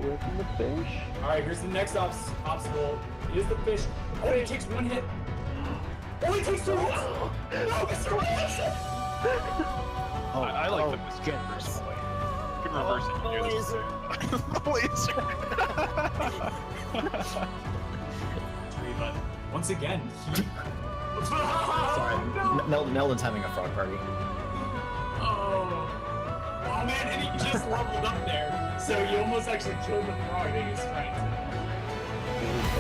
away from the fish. All right, here's the next obstacle. Is the fish. Oh, he takes one hit. Oh, he takes two hits. No, Mr. Wilson. I like the Mr. Reverse way. You can reverse it. The laser. The laser. But once again, he... Sorry, No. Meldon's having a frog party. Oh man, and he just leveled up there. So you almost actually killed the frog that he was trying to.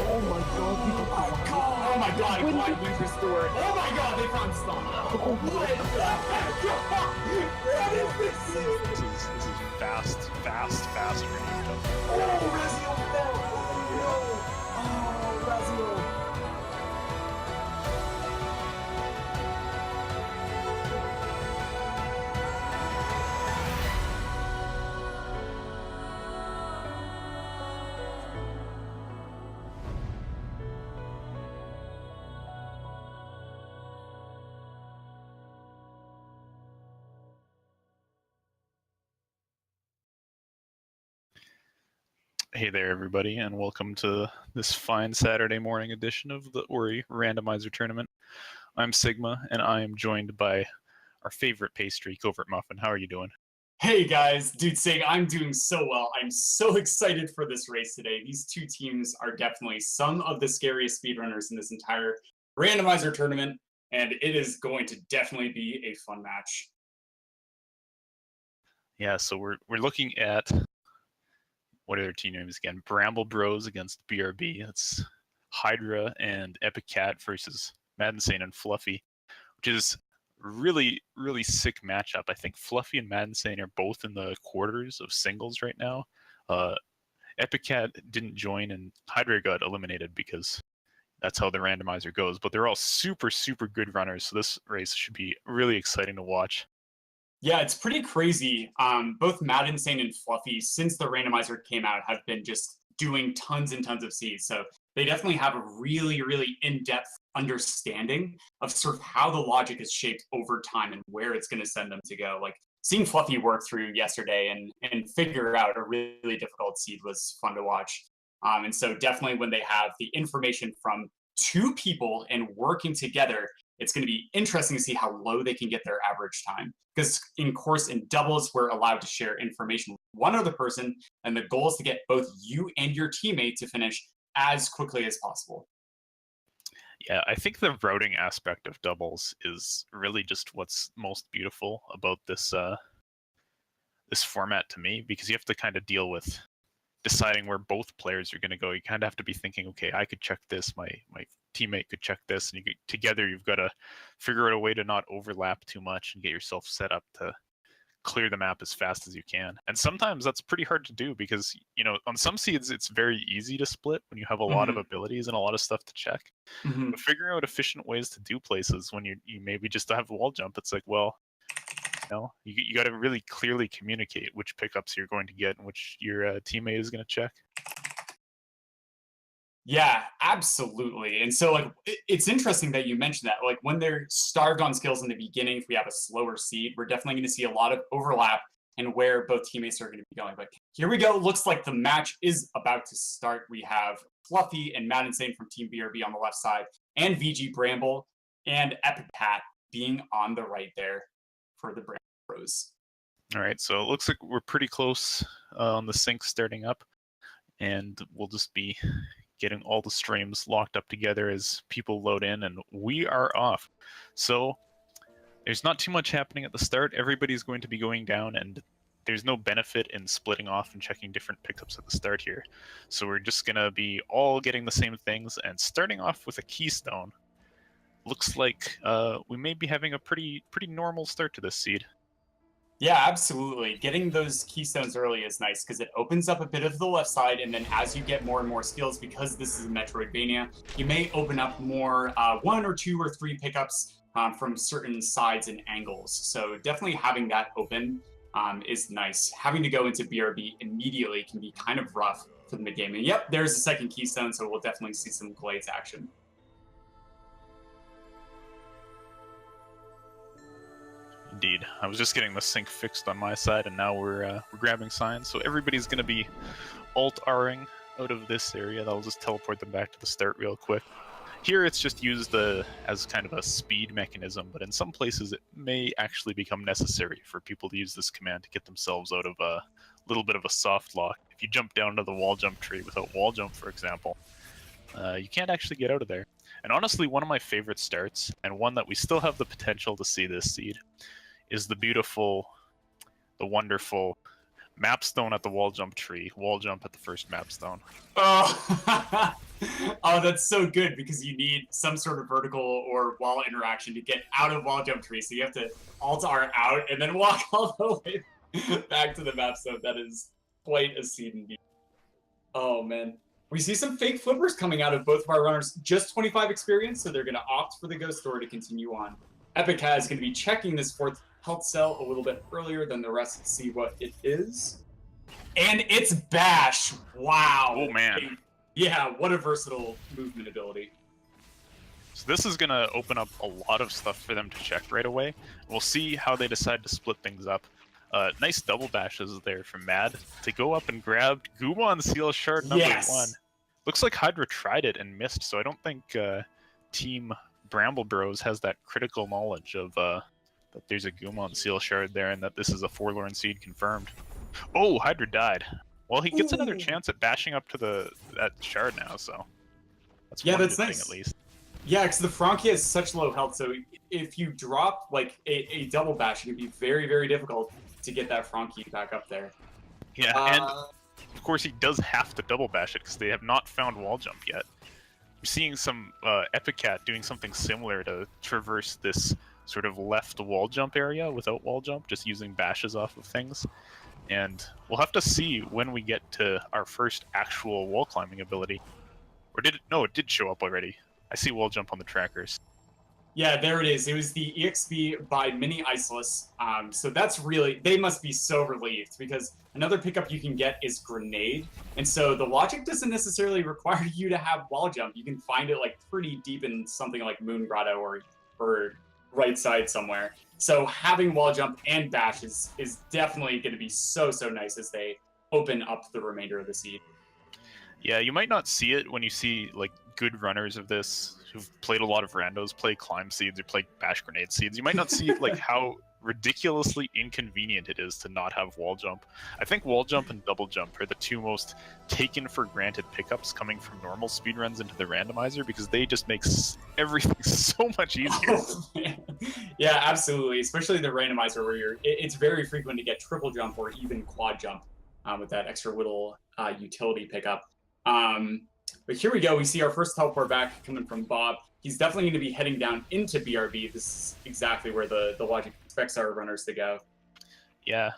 Oh my god, people. Oh my god, Glide Wind Restored. Oh my god, they found Stomp. What the heck? What is this? This is fast range. Oh, Razio fell. Oh no. Oh, Razio. Hey there, everybody, and welcome to this fine Saturday morning edition of the Ori Randomizer Tournament. I'm Sigma, and I am joined by our favorite pastry, Covert Muffin. How are you doing? Hey guys, dude, Sig, I'm doing so well. I'm so excited for this race today. These two teams are definitely some of the scariest speedrunners in this entire randomizer tournament, and it is going to definitely be a fun match. Yeah, so we're looking at, what are their team names again? Bramble Bros against BRB. It's Hydra and Epic Cat versus Mad Insane and Fluffy, which is really sick matchup. I think Fluffy and Mad Insane are both in the quarters of singles right now. Epic Cat didn't join, and Hydra got eliminated because that's how the randomizer goes. But they're all super good runners, so this race should be really exciting to watch. Yeah, it's pretty crazy. Both Mad Insane and Fluffy, since the randomizer came out, have been just doing tons and tons of seeds. So they definitely have a really in-depth understanding of sort of how the logic is shaped over time and where it's going to send them to go. Like seeing Fluffy work through yesterday and figure out a really difficult seed was fun to watch. And so definitely when they have the information from two people and working together, it's going to be interesting to see how low they can get their average time. Because in doubles, we're allowed to share information with one other person, and the goal is to get both you and your teammate to finish as quickly as possible. Yeah, I think the routing aspect of doubles is really just what's most beautiful about this this format to me, because you have to kind of deal with deciding where both players are going to go. You kind of have to be thinking, okay, I could check this, my teammate could check this, and together you've got to figure out a way to not overlap too much and get yourself set up to clear the map as fast as you can. And sometimes that's pretty hard to do because, you know, on some seeds it's very easy to split when you have a lot of abilities and a lot of stuff to check. But figuring out efficient ways to do places when you maybe just have a wall jump, it's like, well, you got to really clearly communicate which pickups you're going to get and which your teammate is going to check. Yeah, absolutely. And so, like, it's interesting that you mentioned that. Like, when they're starved on skills in the beginning, if we have a slower seed, we're definitely going to see a lot of overlap and where both teammates are going to be going. But here we go. Looks like the match is about to start. We have Fluffy and Mad Insane from Team BRB on the left side, and VG Bramble and Epic Cat being on the right there for the Bramble Bros. All right, so it looks like we're pretty close on the sync starting up, and we'll just be getting all the streams locked up together as people load in, and we are off. So there's not too much happening at the start. Everybody's going to be going down, and there's no benefit in splitting off and checking different pickups at the start here. So we're just going to be all getting the same things, and starting off with a keystone. Looks like we may be having a pretty normal start to this seed. Yeah, absolutely. Getting those keystones early is nice because it opens up a bit of the left side, and then as you get more and more skills, because this is a Metroidvania, you may open up more 1 or 2 or 3 pickups from certain sides and angles. So definitely having that open is nice. Having to go into BRB immediately can be kind of rough for the mid-game. And yep, there's a second keystone, so we'll definitely see some Glades action. Indeed. I was just getting the sync fixed on my side, and now we're grabbing signs. So everybody's going to be alt-Ring out of this area. That'll just teleport them back to the start real quick. Here it's just used as kind of a speed mechanism, but in some places it may actually become necessary for people to use this command to get themselves out of a little bit of a soft lock. If you jump down to the wall jump tree without wall jump, for example, you can't actually get out of there. And honestly, one of my favorite starts, and one that we still have the potential to see this seed, is the beautiful, the wonderful mapstone at the wall jump tree, wall jump at the first mapstone. Oh, oh, that's so good because you need some sort of vertical or wall interaction to get out of wall jump tree. So you have to alt-R out and then walk all the way back to the mapstone. That is quite a seed indeed. Oh man. We see some fake flippers coming out of both of our runners. Just 25 experience, so they're going to opt for the ghost door to continue on. Epica is going to be checking this fourth health cell a little bit earlier than the rest to see what it is. And it's Bash. Wow. Oh, man. Yeah, what a versatile movement ability. So this is going to open up a lot of stuff for them to check right away. We'll see how they decide to split things up. Nice double bashes there from Mad to go up and grab Gumon Seal Shard number 1. Looks like Hydra tried it and missed, so I don't think Team Bramble Bros has that critical knowledge of that there's a Gumon Seal Shard there and that this is a Forlorn Seed confirmed. Oh, Hydra died. Well, he gets another chance at bashing up to that shard now, so that's one good nice. thing at least. Yeah, because the Frankie has such low health, so if you drop like a double bash, it can be very, very difficult to get that Frankie back up there. Yeah, and of course he does have to double bash it because they have not found wall jump yet. We're seeing some Epicat doing something similar to traverse this sort of left wall jump area without wall jump, just using bashes off of things. And we'll have to see when we get to our first actual wall climbing ability. Or did it? No, it did show up already. I see wall jump on the trackers. Yeah, there it is. It was the EXP by Mini Iceless. So that's really, they must be so relieved because another pickup you can get is Grenade. And so the logic doesn't necessarily require you to have wall jump. You can find it like pretty deep in something like Moon Grotto or right side somewhere. So having wall jump and bash is definitely going to be so nice as they open up the remainder of the seed. Yeah, you might not see it when you see like good runners of this who've played a lot of randos, play climb seeds or play bash grenade seeds. You might not see like how ridiculously inconvenient it is to not have wall jump. I think wall jump and double jump are the two most taken for granted pickups coming from normal speedruns into the randomizer because they just make everything so much easier. Oh, yeah, absolutely. Especially the randomizer where it's very frequent to get triple jump or even quad jump with that extra little utility pickup. But here we go. We see our first teleport back coming from Bob. He's definitely going to be heading down into BRB. This is exactly where the logic expects our runners to go. Yeah.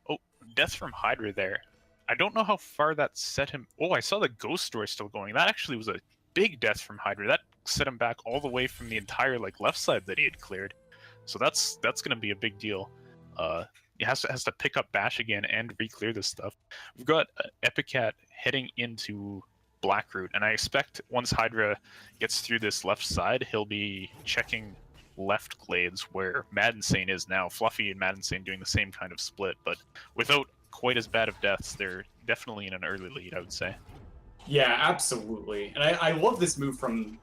Oh, death from Hydra there. I don't know how far that set him. Oh, I saw the ghost story still going. That actually was a big death from Hydra. That set him back all the way from the entire like left side that he had cleared. So that's going to be a big deal. He has to pick up bash again and re-clear this stuff. We've got Epicat heading into Blackroot, and I expect once Hydra gets through this left side, he'll be checking left glades where Mad Insane is now. Fluffy and Mad Insane doing the same kind of split, but without quite as bad of deaths. They're definitely in an early lead, I would say. Yeah, absolutely. And I love this move from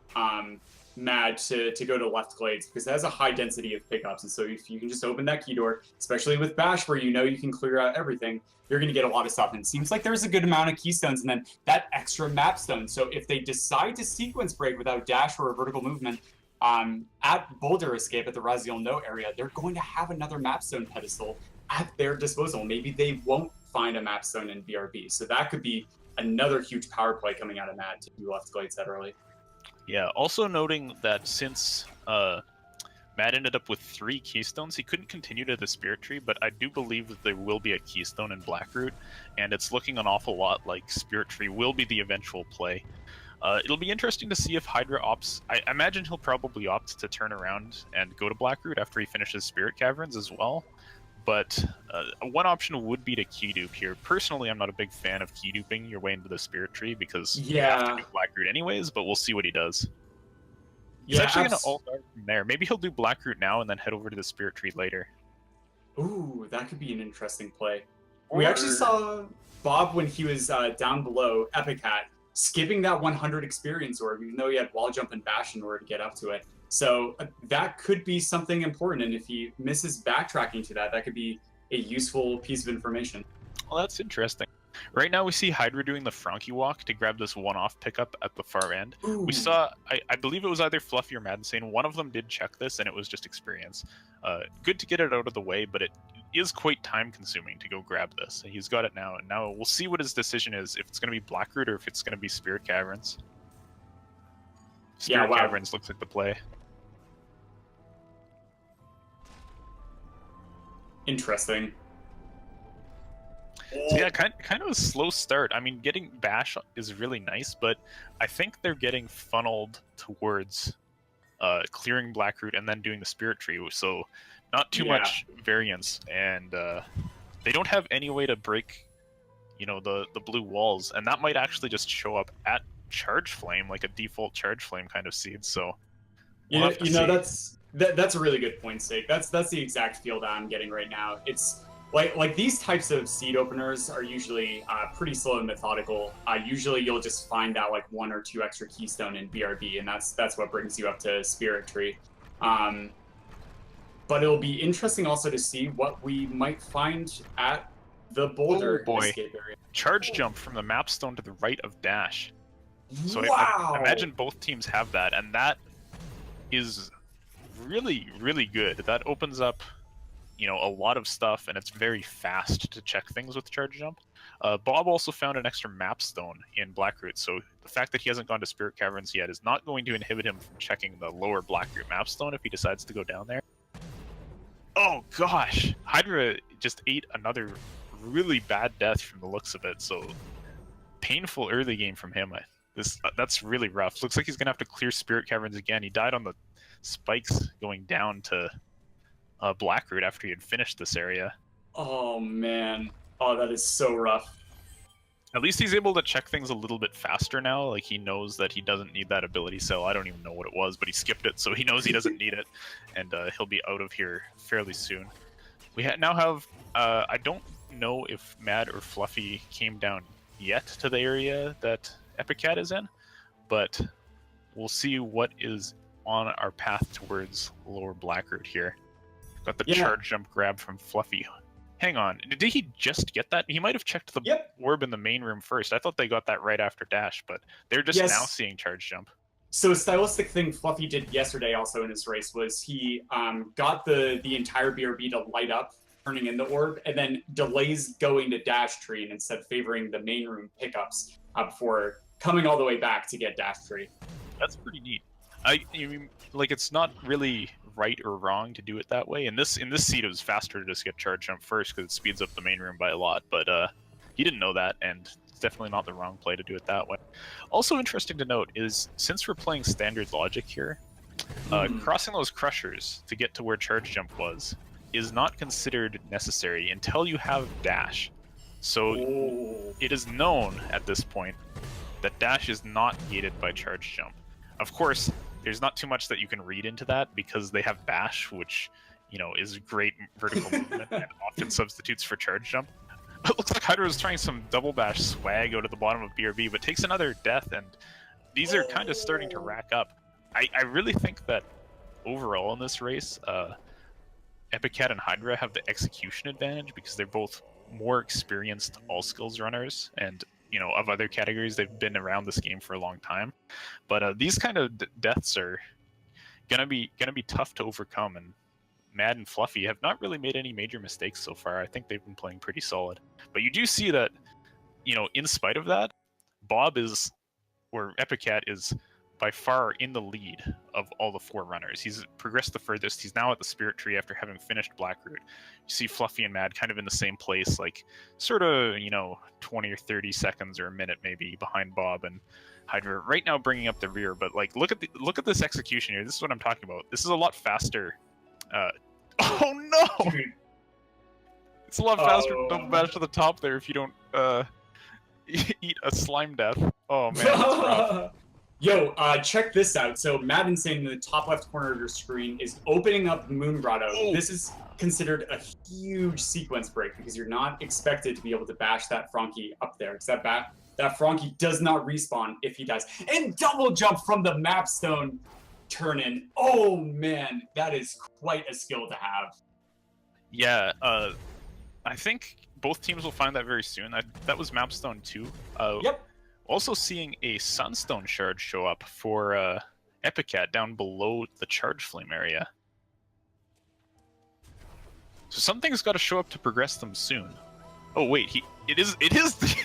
Mad to go to left glades because it has a high density of pickups. And so if you can just open that key door, especially with Bash where you know you can clear out everything, you're going to get a lot of stuff. And it seems like there's a good amount of keystones and then that extra map stone. So if they decide to sequence break without dash or a vertical movement at Boulder Escape at the Raziel No area, they're going to have another map stone pedestal at their disposal. Maybe they won't find a map stone in BRB. So that could be another huge power play coming out of Mad to do left glades that early. Yeah, also noting that since Matt ended up with 3 keystones, he couldn't continue to the Spirit Tree, but I do believe that there will be a keystone in Blackroot, and it's looking an awful lot like Spirit Tree will be the eventual play. It'll be interesting to see if Hydra opts. I imagine he'll probably opt to turn around and go to Blackroot after he finishes Spirit Caverns as well, but one option would be to key dupe here. Personally, I'm not a big fan of key duping your way into the Spirit Tree because you have to do Blackroot anyways, but we'll see what he does. He's actually going to ult out from there. Maybe he'll do Blackroot now and then head over to the Spirit Tree later. Ooh, that could be an interesting play. We actually saw Bob when he was down below Epicat skipping that 100 experience orb, even though he had wall jump and bash in order to get up to it. So that could be something important, and if he misses backtracking to that, that could be a useful piece of information. Well, that's interesting. Right now we see Hydra doing the Frankie walk to grab this one-off pickup at the far end. Ooh. We saw, I believe it was either Fluffy or Mad Insane, one of them did check this and it was just experience. Good to get it out of the way, but it is quite time-consuming to go grab this. He's got it now, and now we'll see what his decision is, if it's going to be Blackroot or if it's going to be Spirit Caverns. Spirit Caverns looks like the play. Interesting. So yeah, kind of a slow start. I mean, getting Bash is really nice, but I think they're getting funneled towards clearing Blackroot and then doing the Spirit Tree, so not too much variance, and they don't have any way to break, the blue walls, and that might actually just show up at Charge Flame, like a default Charge Flame kind of seed. So we'll that's a really good point, Steak. That's the exact feel that I'm getting right now. It's like these types of seed openers are usually pretty slow and methodical. Usually you'll just find that like 1 or 2 extra keystone in BRB, and that's what brings you up to Spirit Tree. But it'll be interesting also to see what we might find at the boulder escape area. Charge jump from the map stone to the right of Dash. So wow! I imagine both teams have that, and that is really, really good. That opens up a lot of stuff, and it's very fast to check things with Charge Jump. Bob also found an extra map stone in Blackroot, so the fact that he hasn't gone to Spirit Caverns yet is not going to inhibit him from checking the lower Blackroot map stone if he decides to go down there. Oh gosh! Hydra just ate another really bad death from the looks of it, so painful early game from him. That's really rough. Looks like he's going to have to clear Spirit Caverns again. He died on the spikes going down to Blackroot after he had finished this area. Oh man. Oh, that is so rough. At least he's able to check things a little bit faster now. Like, he knows that he doesn't need that ability cell. I don't even know what it was, but he skipped it, so he knows he doesn't need it, and he'll be out of here fairly soon. We now have I don't know if Mad or Fluffy came down yet to the area that Epicat is in, but we'll see what is on our path towards lower Blackroot here. Got the charge jump grab from Fluffy. Hang on, did he just get that? He might have checked the orb in the main room first. I thought they got that right after Dash, but they're just now seeing charge jump. So a stylistic thing Fluffy did yesterday also in his race was he got the entire BRB to light up, turning in the orb, and then delays going to Dash Tree and instead favoring the main room pickups before coming all the way back to get Dash Tree. That's pretty neat. It's not really right or wrong to do it that way. In this seed, it was faster to just get charge jump first because it speeds up the main room by a lot. But he didn't know that, and it's definitely not the wrong play to do it that way. Also interesting to note is, since we're playing standard logic here, crossing those crushers to get to where charge jump was is not considered necessary until you have dash. So it is known at this point that dash is not gated by charge jump. Of course, there's not too much that you can read into that because they have bash, which, is great vertical movement and often substitutes for charge jump. It looks like Hydra is trying some double bash swag out at the bottom of BRB, but takes another death, and these are kind of starting to rack up. I really think that overall in this race, Epicat and Hydra have the execution advantage because they're both more experienced all skills runners, and of other categories, they've been around this game for a long time. But these kind of deaths are gonna be tough to overcome, and Mad and Fluffy have not really made any major mistakes so far. I think they've been playing pretty solid. But you do see that, in spite of that, Epicat is by far in the lead of all the 4 runners. He's progressed the furthest. He's now at the Spirit Tree after having finished Blackroot. You see Fluffy and Mad kind of in the same place, like sort of, 20 or 30 seconds or a minute maybe behind Bob and Hydra right now bringing up the rear. But look at this execution here. This is what I'm talking about. This is a lot faster. Oh no! It's a lot faster to double bash to the top there if you don't eat a slime death. Oh man, that's rough. Yo, check this out. So Mad Insane in the top left corner of your screen is opening up Moon Grotto. Oh. This is considered a huge sequence break because you're not expected to be able to bash that Frankie up there. Because that Frankie does not respawn if he dies. And double jump from the mapstone turn in. Oh man, that is quite a skill to have. Yeah, I think both teams will find that very soon. That was Mapstone 2. Yep. Also seeing a Sunstone Shard show up for Epicat down below the Charge Flame area. So something's got to show up to progress them soon. Oh wait, it is the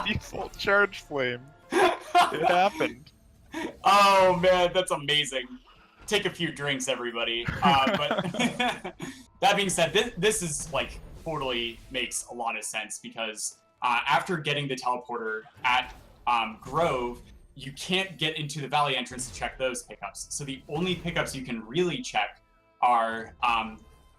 default Charge Flame. It happened. Oh man, that's amazing. Take a few drinks, everybody. But that being said, this is like totally makes a lot of sense because after getting the teleporter at Grove, you can't get into the valley entrance to check those pickups. So the only pickups you can really check are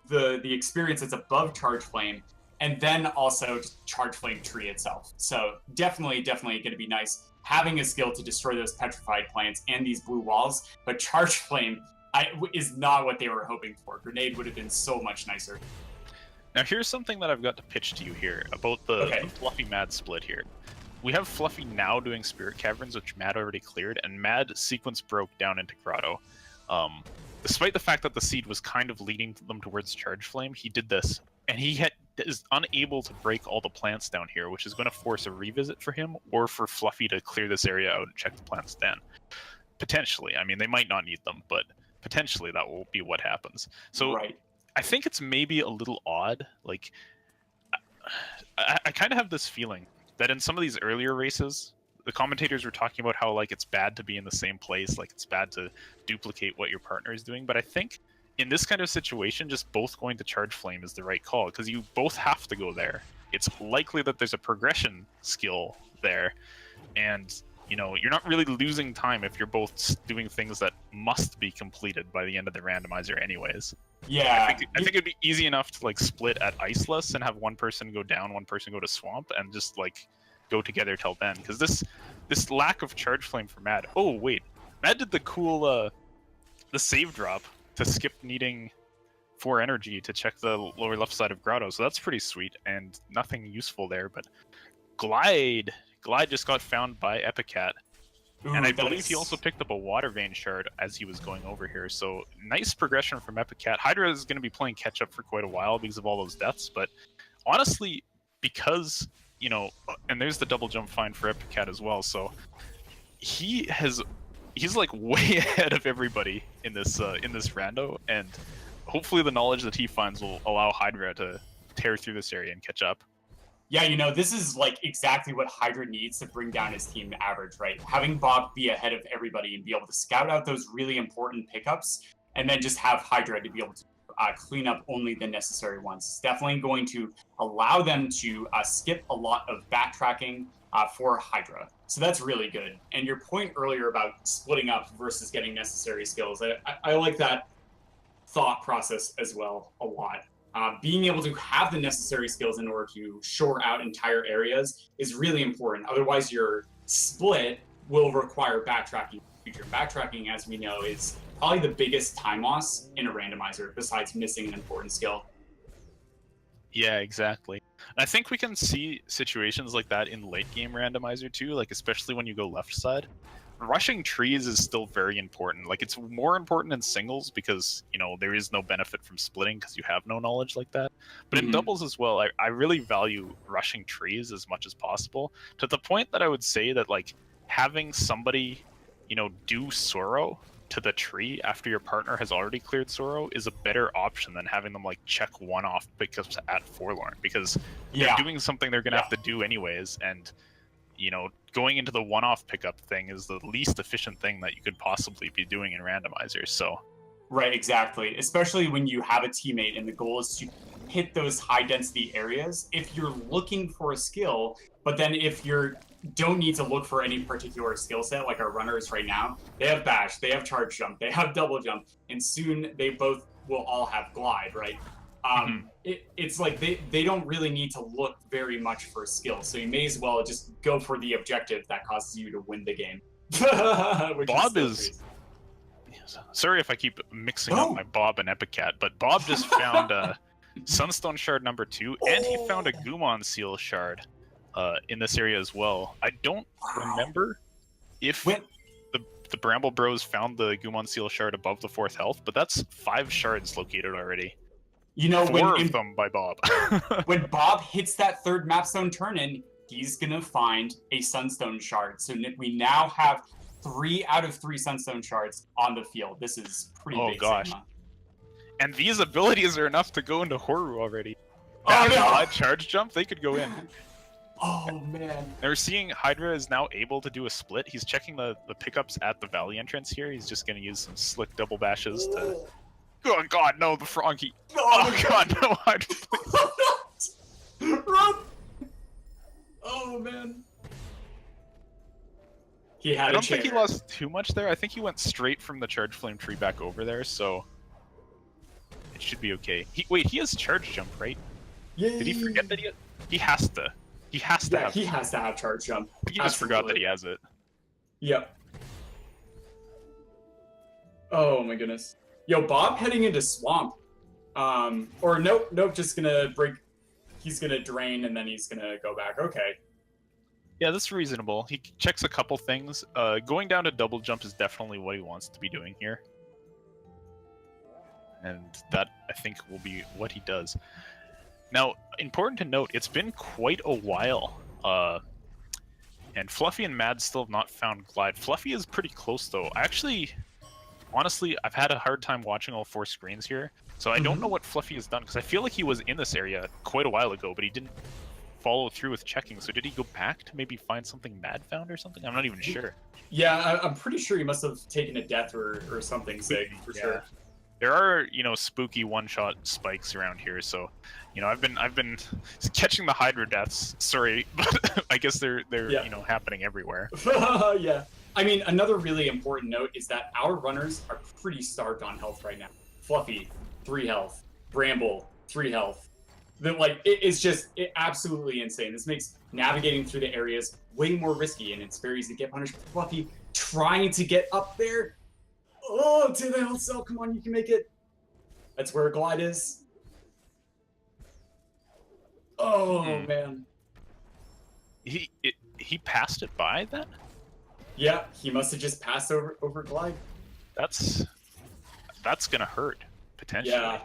the experience that's above Charge Flame, and then also Charge Flame tree itself. So definitely going to be nice having a skill to destroy those petrified plants and these blue walls, but Charge Flame is not what they were hoping for. Grenade would have been so much nicer. Now here's something that I've got to pitch to you here about the Fluffy Mad split here. We have Fluffy now doing Spirit Caverns, which Mad already cleared, and Mad sequence broke down into Grotto. Despite the fact that the seed was kind of leading them towards Charge Flame, he did this, and he is unable to break all the plants down here, which is going to force a revisit for him, or for Fluffy to clear this area out and check the plants then. Potentially. I mean, they might not need them, but potentially that will be what happens. So right. I think it's maybe a little odd. Like, I kind of have this feeling that in some of these earlier races, the commentators were talking about how like it's bad to be in the same place, like it's bad to duplicate what your partner is doing. But I think in this kind of situation, just both going to Charge Flame is the right call because you both have to go there. It's likely that there's a progression skill there, and you know you're not really losing time if you're both doing things that must be completed by the end of the randomizer, anyways. Yeah, I think it'd be easy enough to like split at Iceless and have one person go down, one person go to Swamp, and just like go together till then. Because this lack of Charge Flame for Mad. Oh wait, Mad did the cool the save drop to skip needing 4 energy to check the lower left side of Grotto, so that's pretty sweet and nothing useful there. But Glide just got found by Epicat. Ooh, and I believe he also picked up a Water Vein Shard as he was going over here. So nice progression from Epicat. Hydra is going to be playing catch up for quite a while because of all those deaths. But honestly, because, you know, and there's the double jump find for Epicat as well. So he's like way ahead of everybody in this rando. And hopefully the knowledge that he finds will allow Hydra to tear through this area and catch up. Yeah, you know, this is like exactly what Hydra needs to bring down his team average, right? Having Bob be ahead of everybody and be able to scout out those really important pickups, and then just have Hydra to be able to clean up only the necessary ones. It's definitely going to allow them to skip a lot of backtracking for Hydra. So that's really good. And your point earlier about splitting up versus getting necessary skills, I like that thought process as well a lot. Being able to have the necessary skills in order to shore out entire areas is really important. Otherwise, your split will require backtracking in the future. Backtracking, as we know, is probably the biggest time loss in a randomizer, besides missing an important skill. Yeah, exactly. And I think we can see situations like that in late game randomizer too, like especially when you go left side. Rushing trees is still very important. Like, it's more important in singles because, you know, there is no benefit from splitting because you have no knowledge like that. But in doubles as well, I really value rushing trees as much as possible, to the point that I would say that, like, having somebody, you know, do Sorrow to the tree after your partner has already cleared Sorrow is a better option than having them, like, check one-off pickups at Forlorn, because they're doing something they're going to have to do anyways, and you know, going into the one-off pickup thing is the least efficient thing that you could possibly be doing in randomizers. So, right, exactly. Especially when you have a teammate and the goal is to hit those high-density areas. If you're looking for a skill, but then if you don't need to look for any particular skill set, like our runners right now, they have bash, they have charge jump, they have double jump, and soon they both will all have glide, right? It's like they don't really need to look very much for skill, so you may as well just go for the objective that causes you to win the game. Bob is sorry if I keep mixing up my Bob and Epicat, but Bob just found Sunstone Shard number 2, and he found a Gumon Seal Shard in this area as well. I don't remember if the Bramble Bros found the Gumon Seal Shard above the 4th health, but that's 5 shards located already. You know, 4 of them by Bob. When Bob hits that 3rd Mapstone turn-in, he's gonna find a Sunstone Shard. So we now have 3 out of 3 Sunstone Shards on the field. This is pretty big. Oh gosh. And these abilities are enough to go into Horu already. Oh no! Charge jump, they could go in. Oh man. We're seeing Hydra is now able to do a split. He's checking the pickups at the valley entrance here. He's just gonna use some slick double bashes to... Oh god, no, the Froggy. Oh god, no, Hydra, please. Run! Oh man. I don't think he lost too much there. I think he went straight from the Charge Flame tree back over there, so it should be okay. Wait, he has Charge Jump, right? Yay. Did he forget that he has to? He has to have. He has to have Charge Jump. He just forgot that he has it. Yep. Oh my goodness. Yo, Bob heading into Swamp. Or nope, just gonna break. He's gonna drain and then he's gonna go back. Okay. Yeah, that's reasonable. He checks a couple things. Going down to double jump is definitely what he wants to be doing here. And that, I think, will be what he does. Now, important to note, it's been quite a while. And Fluffy and Mad still have not found Glide. Fluffy is pretty close, though. Honestly, I've had a hard time watching all 4 screens here. So I don't know what Fluffy has done, because I feel like he was in this area quite a while ago, but he didn't follow through with checking. So did he go back to maybe find something Mad found or something? I'm not even sure. Yeah, I'm pretty sure he must have taken a death or something sick, for sure. There are, spooky one-shot spikes around here, so, I've been catching the Hydra deaths. Sorry, but I guess they're happening everywhere. Yeah. I mean, another really important note is that our runners are pretty starved on health right now. Fluffy, 3 health. Bramble, 3 health. It's just absolutely insane. This makes navigating through the areas way more risky, and it's very easy to get punished. Fluffy trying to get up there. Oh, to the health cell. Come on, you can make it. That's where Glide is. Oh, man. He passed it by then? Yeah, he must have just passed over Glide. That's gonna hurt, potentially. Yeah.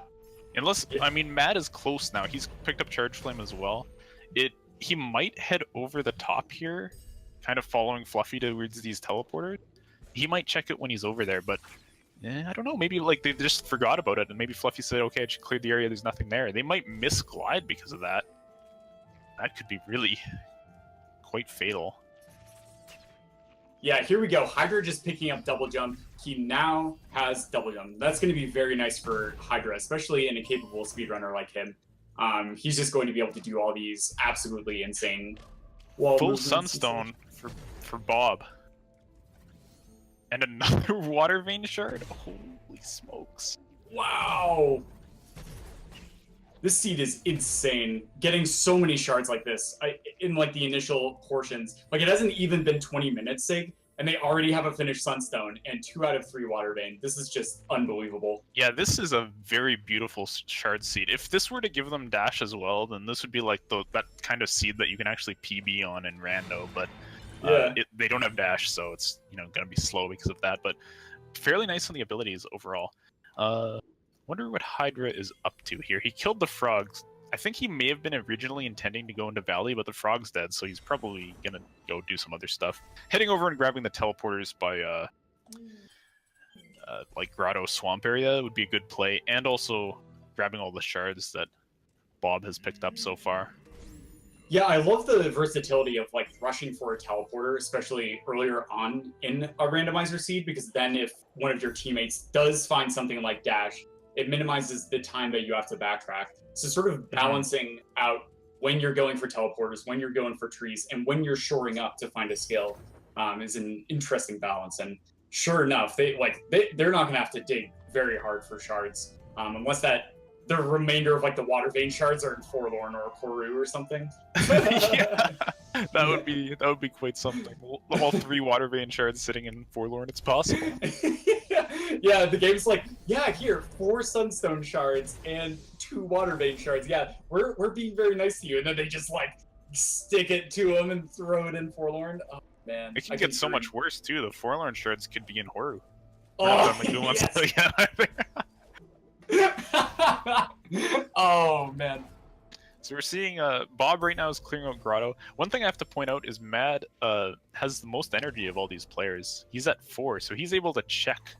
Unless, I mean, Matt is close now. He's picked up Charge Flame as well. He might head over the top here, kind of following Fluffy towards these teleporters. He might check it when he's over there, but I don't know. Maybe they just forgot about it, and maybe Fluffy said, "Okay, I just cleared the area. There's nothing there." They might miss Glide because of that. That could be really quite fatal. Yeah, here we go. Hydra just picking up double jump. He now has double jump. That's going to be very nice for Hydra, especially in a capable speedrunner like him. He's just going to be able to do all these absolutely insane wall full movements. Sunstone for Bob. And another water vein shard? Holy smokes. Wow! This seed is insane. Getting so many shards like this in the initial portions. It hasn't even been 20 minutes, Sig, and they already have a finished Sunstone and 2 out of 3 water vein. This is just unbelievable. Yeah, this is a very beautiful shard seed. If this were to give them dash as well, then this would be like that kind of seed that you can actually PB on in Rando, but they don't have dash, so it's gonna be slow because of that, but fairly nice on the abilities overall. Wonder what Hydra is up to here. He killed the frogs. I think he may have been originally intending to go into Valley, but the frog's dead, so he's probably gonna go do some other stuff. Heading over and grabbing the teleporters by Grotto Swamp area would be a good play, and also grabbing all the shards that Bob has picked up so far. Yeah, I love the versatility of rushing for a teleporter, especially earlier on in a randomizer seed, because then if one of your teammates does find something like dash, it minimizes the time that you have to backtrack. So sort of balancing out when you're going for teleporters, when you're going for trees, and when you're shoring up to find a skill is an interesting balance. And sure enough, they're not going to have to dig very hard for shards unless that the remainder of like the water vein shards are in Forlorn or Koru or something. Yeah, that would be quite something. All 3 water vein shards sitting in Forlorn. It's possible. Yeah, the game's like, yeah, here, 4 sunstone shards and 2 water vein shards. Yeah, we're being very nice to you, and then they just like stick it to them and throw it in Forlorn. Oh man, It can get so much worse too. The Forlorn shards could be in Horu. Oh, yes. Oh man. So we're seeing Bob right now is clearing out Grotto. One thing I have to point out is Mad has the most energy of all these players. He's at 4, so he's able to check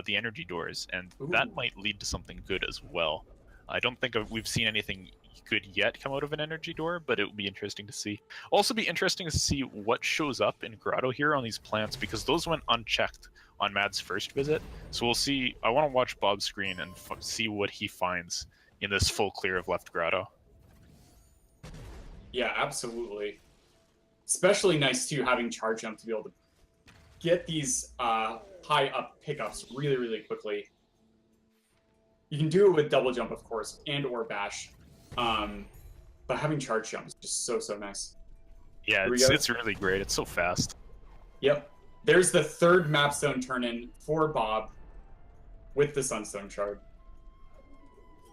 the energy doors, and that might lead to something good as well. I don't think we've seen anything good yet come out of an energy door, but it would be interesting to see. Also be interesting to see what shows up in Grotto here on these plants, because those went unchecked on Mad's first visit. So we'll see. I want to watch Bob's screen and see what he finds in this full clear of left Grotto. Yeah, absolutely. Especially nice too, having charge jump to be able to get these high up pickups really, really quickly. You can do it with double jump, of course, and or bash. But having charge jump is just so nice. Yeah, it's really great. It's so fast. Yep. There's the 3rd mapstone turn-in for Bob with the Sunstone Shard.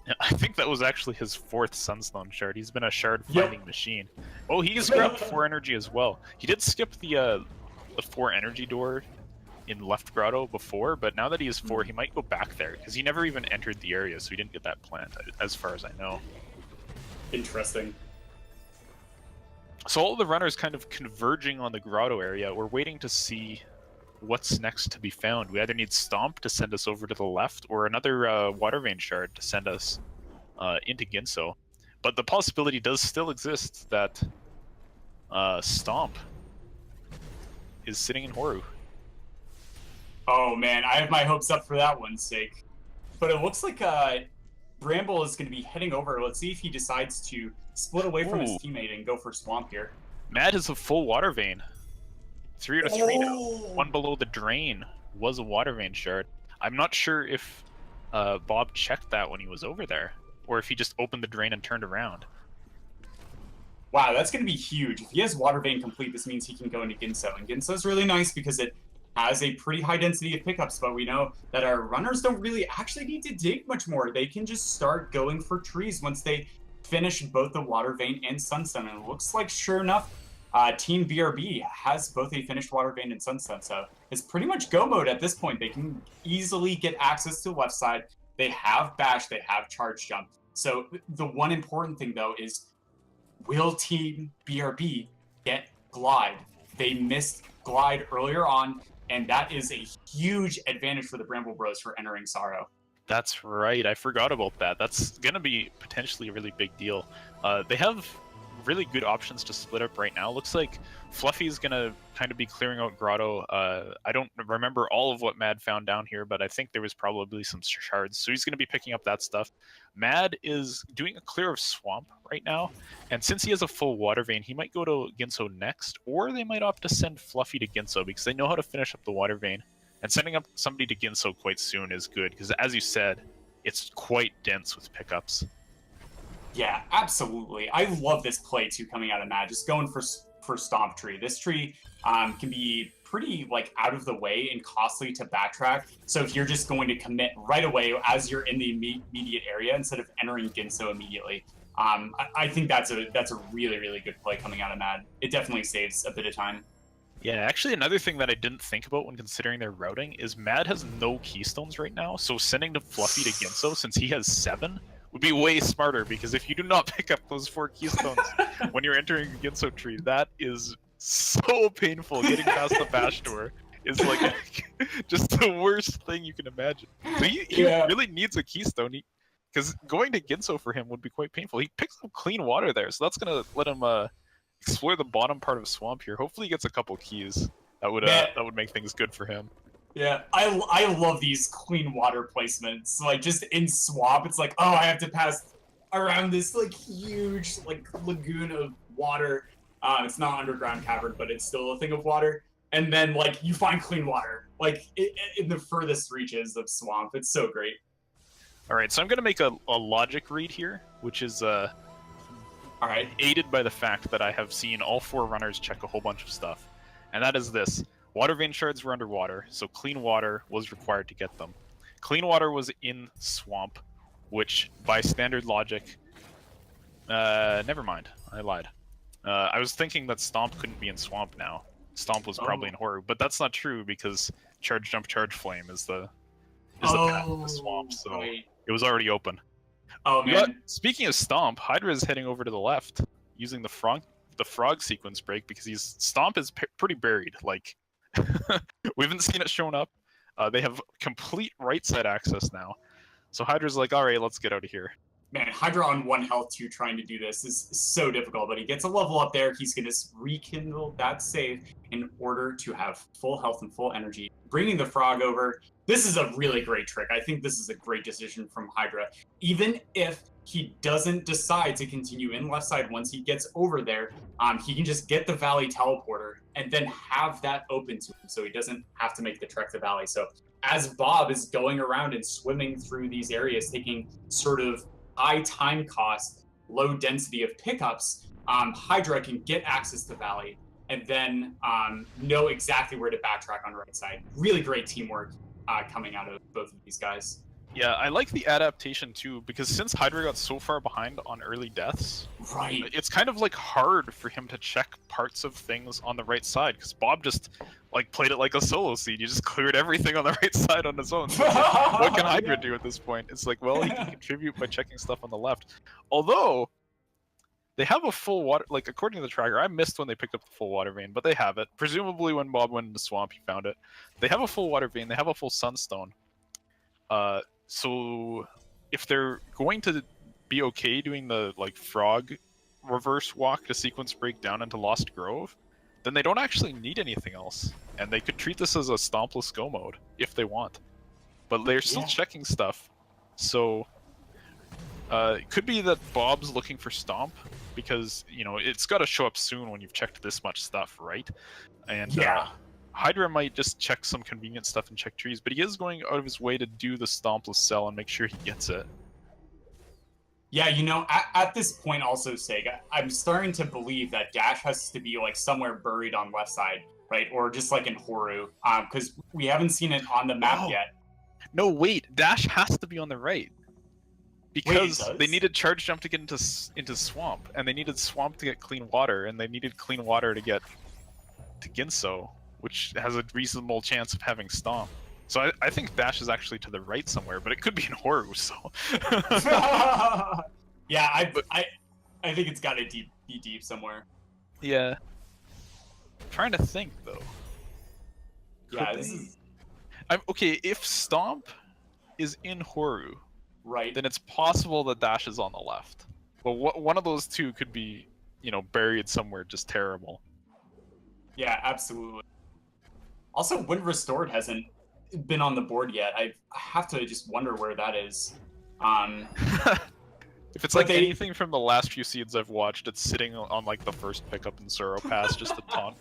Yeah, I think that was actually his 4th Sunstone Shard. He's been a shard finding machine. Oh, he's grabbed 4 energy as well. He did skip the 4 energy door in left Grotto before, but now that he has 4, he might go back there, because he never even entered the area, so he didn't get that plant, as far as I know. Interesting. So all the runners kind of converging on the Grotto area. We're waiting to see what's next to be found. We either need Stomp to send us over to the left, or another Water Vein Shard to send us into Ginso. But the possibility does still exist that Stomp is sitting in Horu. Oh man, I have my hopes up for that one's sake. But it looks like Bramble is going to be heading over. Let's see if he decides to split away from his teammate and go for Swamp here. Mad has a full Water Vein. 3 out of 3 now. One below the drain was a Water Vein Shard. I'm not sure if Bob checked that when he was over there, or if he just opened the drain and turned around. Wow, that's going to be huge. If he has Water Vein complete, this means he can go into Ginso. And Ginso is really nice because it has a pretty high density of pickups, but we know that our runners don't really actually need to dig much more. They can just start going for trees once they finish both the Water Vein and Sunstone. And it looks like, sure enough, Team BRB has both a finished Water Vein and Sunstone, so it's pretty much go mode at this point. They can easily get access to the left side. They have Bash, they have Charge Jump. So the one important thing, though, is will Team BRB get Glide? They missed Glide earlier on, and that is a huge advantage for the Bramble Bros for entering Sorrow. That's right. I forgot about that. That's going to be potentially a really big deal. They have really good options to split up right now. Looks like Fluffy's going to kind of be clearing out Grotto. I don't remember all of what Mad found down here, but I think there was probably some shards. So he's going to be picking up that stuff. Mad is doing a clear of Swamp right now. And since he has a full Water Vein, he might go to Ginso next, or they might opt to send Fluffy to Ginso because they know how to finish up the Water Vein. And sending up somebody to Ginso quite soon is good because, as you said, it's quite dense with pickups. Yeah, absolutely. I love this play too coming out of Mad, just going for Stomp Tree. This tree can be pretty out of the way and costly to backtrack. So if you're just going to commit right away as you're in the immediate area instead of entering Ginso immediately, I think that's a really, really good play coming out of Mad. It definitely saves a bit of time. Yeah, actually another thing that I didn't think about when considering their routing is Mad has no keystones right now, so sending to Fluffy to Ginso, since he has 7, would be way smarter, because if you do not pick up those 4 keystones when you're entering the Ginso tree, that is so painful. Getting past the bash door is just the worst thing you can imagine. So he really needs a keystone, because going to Ginso for him would be quite painful. He picks up clean water there, so that's going to let him explore the bottom part of Swamp here. Hopefully he gets a couple keys. That would make things good for him. Yeah, I love these clean water placements. Just in Swamp, it's oh, I have to pass around this huge lagoon of water. It's not underground cavern, but it's still a thing of water. And then you find clean water in the furthest reaches of Swamp. It's so great. All right, so I'm gonna make a logic read here, which is All right. aided by the fact that I have seen all 4 runners check a whole bunch of stuff, and that is this: water vein shards were underwater, so clean water was required to get them. Clean water was in swamp, which by standard logic, never mind, I lied. I was thinking that Stomp couldn't be in swamp now. Stomp was probably in Horu, but that's not true because charge jump charge flame is the path of the swamp, so right. it was already open. Oh man. Speaking of Stomp, Hydra is heading over to the left using the frog sequence break because Stomp is pretty buried. Like we haven't seen it shown up. They have complete right side access now, so Hydra's like, all right, let's get out of here. Man, Hydra on 1 health too, trying to do this is so difficult, but he gets a level up there. He's going to rekindle that save in order to have full health and full energy. Bringing the frog over, this is a really great trick. I think this is a great decision from Hydra. Even if he doesn't decide to continue in left side once he gets over there, he can just get the Valley teleporter and then have that open to him so he doesn't have to make the trek to Valley. So as Bob is going around and swimming through these areas, taking sort of high time cost, low density of pickups, Hydra can get access to Valley and then know exactly where to backtrack on the right side. Really great teamwork coming out of both of these guys. Yeah, I like the adaptation too, because since Hydra got so far behind on early deaths, Right. it's kind of like hard for him to check parts of things on the right side, because Bob just like played it like a solo seed. He just cleared everything on the right side on his own. So what can Hydra do at this point? It's like, well, he can contribute by checking stuff on the left. Although they have a full water, like according to the tracker, I missed when they picked up the full water vein, but they have it. Presumably when Bob went in the swamp, he found it. They have a full water vein. They have a full sunstone. So if they're going to be okay doing the like frog reverse walk to sequence break down into Lost Grove, then they don't actually need anything else, and they could treat this as a stompless go mode if they want. But they're still checking stuff, so it could be that Bob's looking for Stomp because it's got to show up soon when you've checked this much stuff, right? And Hydra might just check some convenient stuff and check trees, but he is going out of his way to do the Stompless cell and make sure he gets it. Yeah, at this point also, Sega, I'm starting to believe that Dash has to be like somewhere buried on left side, right? Or just like in Horu, because we haven't seen it on the map yet. No, wait, Dash has to be on the right. Because Wait, they needed charge jump to get into swamp, and they needed swamp to get clean water, and they needed clean water to get to Ginso, which has a reasonable chance of having Stomp. So I think Dash is actually to the right somewhere, but it could be in Horu, so... Yeah, I think it's got to be deep somewhere. Yeah. I'm trying to think, though. Yeah, this is... Okay, if Stomp is in Horu, right, then it's possible that Dash is on the left. But one of those two could be, buried somewhere just terrible. Yeah, absolutely. Also, Wind Restored hasn't been on the board yet. I have to just wonder where that is. If it's like anything from the last few seeds I've watched, it's sitting on like the first pickup in Zoro Pass just to taunt.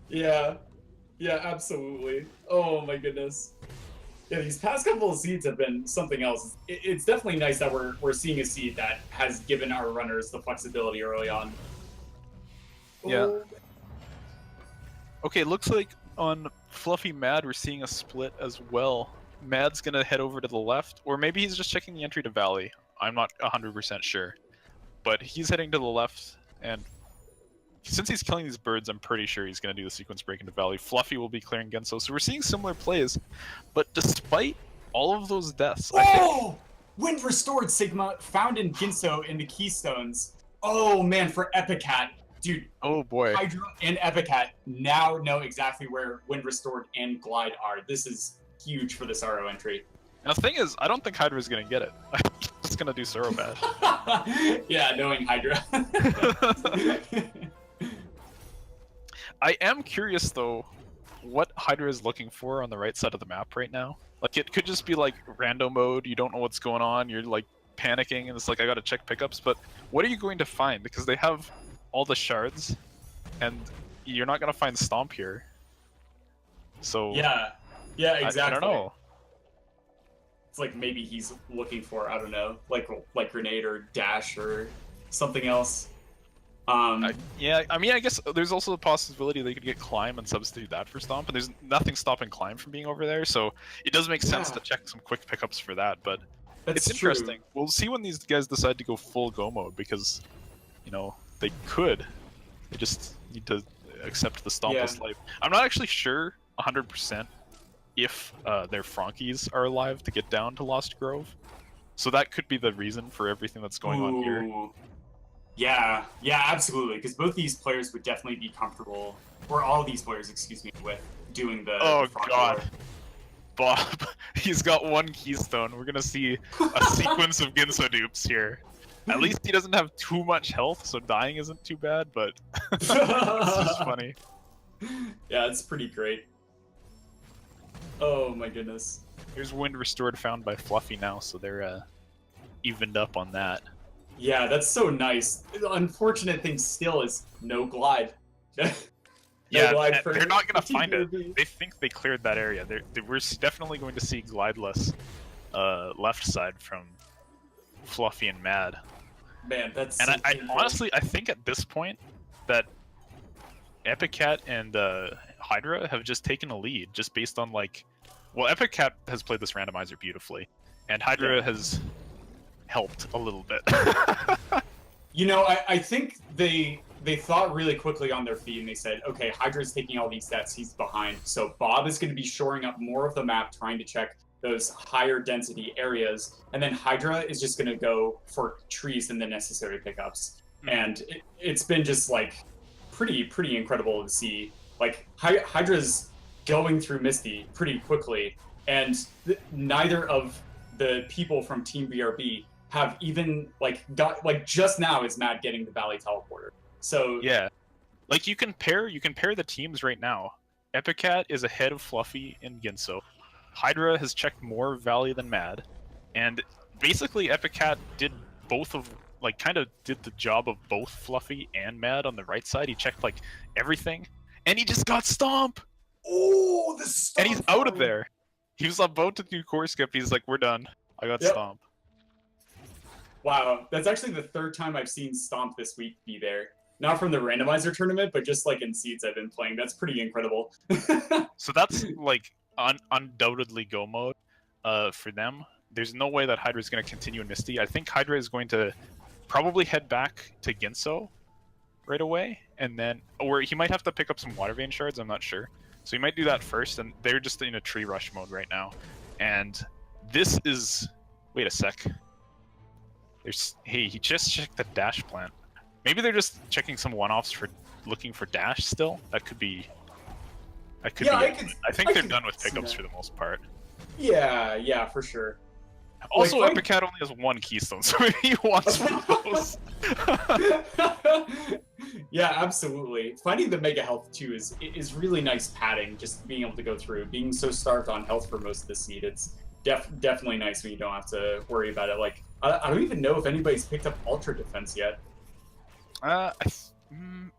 Yeah, absolutely. Oh my goodness. Yeah, these past couple of seeds have been something else. It's definitely nice that we're seeing a seed that has given our runners the flexibility early on. Yeah. Okay, looks like on Fluffy Mad we're seeing a split as well. Mad's gonna head over to the left, or maybe he's just checking the entry to Valley. I'm not 100% sure. But he's heading to the left, and since he's killing these birds, I'm pretty sure he's gonna do the sequence break into Valley. Fluffy will be clearing Genso, so we're seeing similar plays. But despite all of those deaths, Wind Restored Sigma found in Ginso in the Keystones. Oh man, for Epicat. Dude, oh boy. Hydra and Epicat now know exactly where Wind Restored and Glide are. This is huge for the Sorrow entry. Now the thing is, I don't think Hydra's gonna get it. He's just gonna do Sorrow Bash. Yeah, knowing Hydra. I am curious though, what Hydra is looking for on the right side of the map right now. Like it could just be like rando mode, you don't know what's going on, you're like panicking and it's like I gotta check pickups, but what are you going to find? Because they have all the shards, and you're not gonna find Stomp here. So yeah, exactly. I don't know. It's like maybe he's looking for, I don't know, like grenade or dash or something else. Yeah, I mean, I guess there's also the possibility they could get climb and substitute that for stomp, and there's nothing stopping climb from being over there, so it does make sense to check some quick pickups for that. But That's it's interesting. We'll see when these guys decide to go full go mode, because you know they could. They just need to accept the stompless life. I'm not actually sure 100% if their Frankies are alive to get down to Lost Grove, so that could be the reason for everything that's going on here. Yeah, absolutely. Because both these players would definitely be comfortable, or all these players, excuse me, with doing the. Oh the god, Bob, he's got one keystone. We're gonna see a sequence of Ginso dupes here. At least he doesn't have too much health, so dying isn't too bad. But it's just funny. Yeah, it's pretty great. Oh my goodness. Here's Wind Restored found by Fluffy now, so they're evened up on that. Yeah, that's so nice. The unfortunate thing still is no glide. Yeah, they're not going to find it. They think they cleared that area. We're definitely going to see glideless left side from Fluffy and Mad. Man, that's and so I honestly, I think at this point that Epic Cat and Hydra have just taken a lead, just based on like, well, Epic Cat has played this randomizer beautifully, and Hydra has helped a little bit. You know, I think they thought really quickly on their feet and they said, okay, Hydra's taking all these sets, he's behind. So Bob is going to be shoring up more of the map, trying to check those higher density areas. And then Hydra is just going to go for trees and the necessary pickups. And it's been just like pretty incredible to see. Like Hydra's going through Misty pretty quickly. And neither of the people from Team BRB have even got just now is Matt getting the Valley Teleporter. So yeah, like you can pair the teams right now. Epic Cat is ahead of Fluffy and Ginso. Hydra has checked more Valley than Mad, and basically Epic Cat did both of kind of did the job of both Fluffy and Mad on the right side. He checked like everything, and he just got Stomp. Oh, the Stomp! And he's out of there. He was about to do core skip. He's like, we're done. I got Stomp. Wow, that's actually the third time I've seen Stomp this week be there. Not from the randomizer tournament, but just like in seeds I've been playing. That's pretty incredible. So that's like undoubtedly go mode for them. There's no way that Hydra is going to continue in Misty. I think Hydra is going to probably head back to Ginso right away, and then, or he might have to pick up some Water Vein shards, I'm not sure. So he might do that first, and they're just in a tree rush mode right now. And this is, wait a sec. Hey, he just checked the dash plant. Maybe they're just checking some one-offs for looking for dash still. That could be. I think they're done with pickups for the most part. Yeah, for sure. Also, Epic Cat only has one keystone, so maybe he wants one of those. Yeah, absolutely. Finding the mega health too is really nice padding. Just being able to go through, being so starved on health for most of the seed, it's definitely nice when you don't have to worry about it. Like I don't even know if anybody's picked up Ultra Defense yet.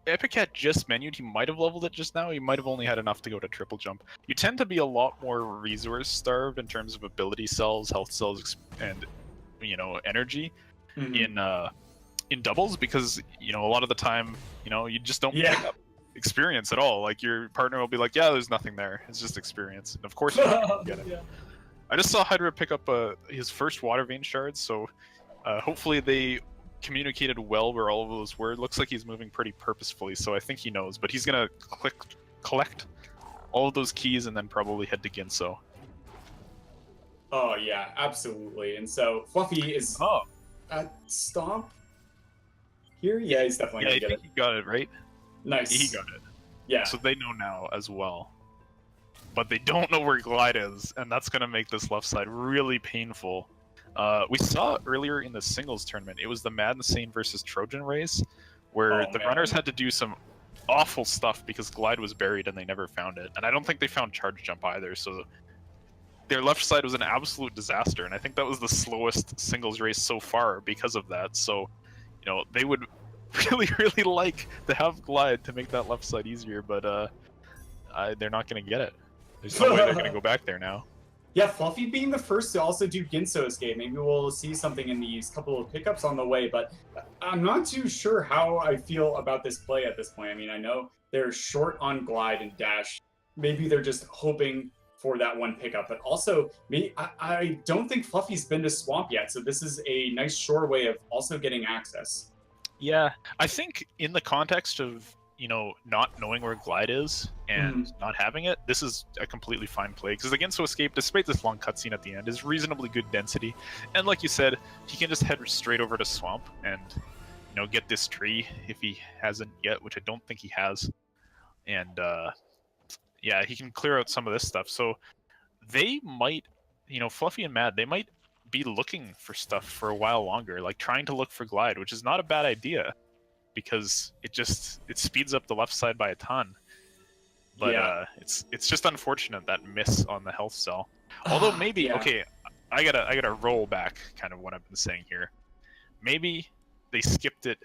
Epic Cat just menued. He might have leveled it just now. He might have only had enough to go to triple jump. You tend to be a lot more resource starved in terms of ability cells, health cells, and energy in doubles, because a lot of the time you just don't pick up experience at all. Like your partner will be like, yeah, there's nothing there. It's just experience. And of course you're not gonna get it. Yeah. I just saw Hydra pick up his first Water Vein shards, so hopefully they communicated well where all of those were. It looks like he's moving pretty purposefully, so I think he knows, but he's gonna collect all of those keys and then probably head to Ginso. Oh yeah, absolutely. And so Fluffy is at Stomp here. Yeah, he's definitely gonna get it. He got it right. Nice. He got it. Yeah. So they know now as well, but they don't know where Glide is, and that's gonna make this left side really painful. We saw earlier in the singles tournament, it was the Mad Insane versus Trojan race, where the runners had to do some awful stuff because Glide was buried and they never found it. And I don't think they found Charge Jump either, so their left side was an absolute disaster, and I think that was the slowest singles race so far because of that. So, they would really like to have Glide to make that left side easier, but they're not going to get it. There's no way they're going to go back there now. Yeah, Fluffy being the first to also do Ginso escape. Maybe we'll see something in these couple of pickups on the way, but I'm not too sure how I feel about this play at this point. I mean, I know they're short on glide and dash. Maybe they're just hoping for that one pickup, but also I don't think Fluffy's been to Swamp yet, so this is a nice shore way of also getting access. Yeah, I think in the context of, you know, not knowing where glide is and not having it, this is a completely fine play, because the Ginso escape, despite this long cutscene at the end, is reasonably good density, and like you said, he can just head straight over to Swamp and, you know, get this tree if he hasn't yet, which I don't think he has, and yeah, he can clear out some of this stuff. So they might, you know, Fluffy and Mad, they might be looking for stuff for a while longer, like trying to look for glide, which is not a bad idea, because it speeds up the left side by a ton. But Yeah. It's just unfortunate, that miss on the health cell. Although maybe Yeah. okay, I gotta roll back kind of what I've been saying here. Maybe they skipped it,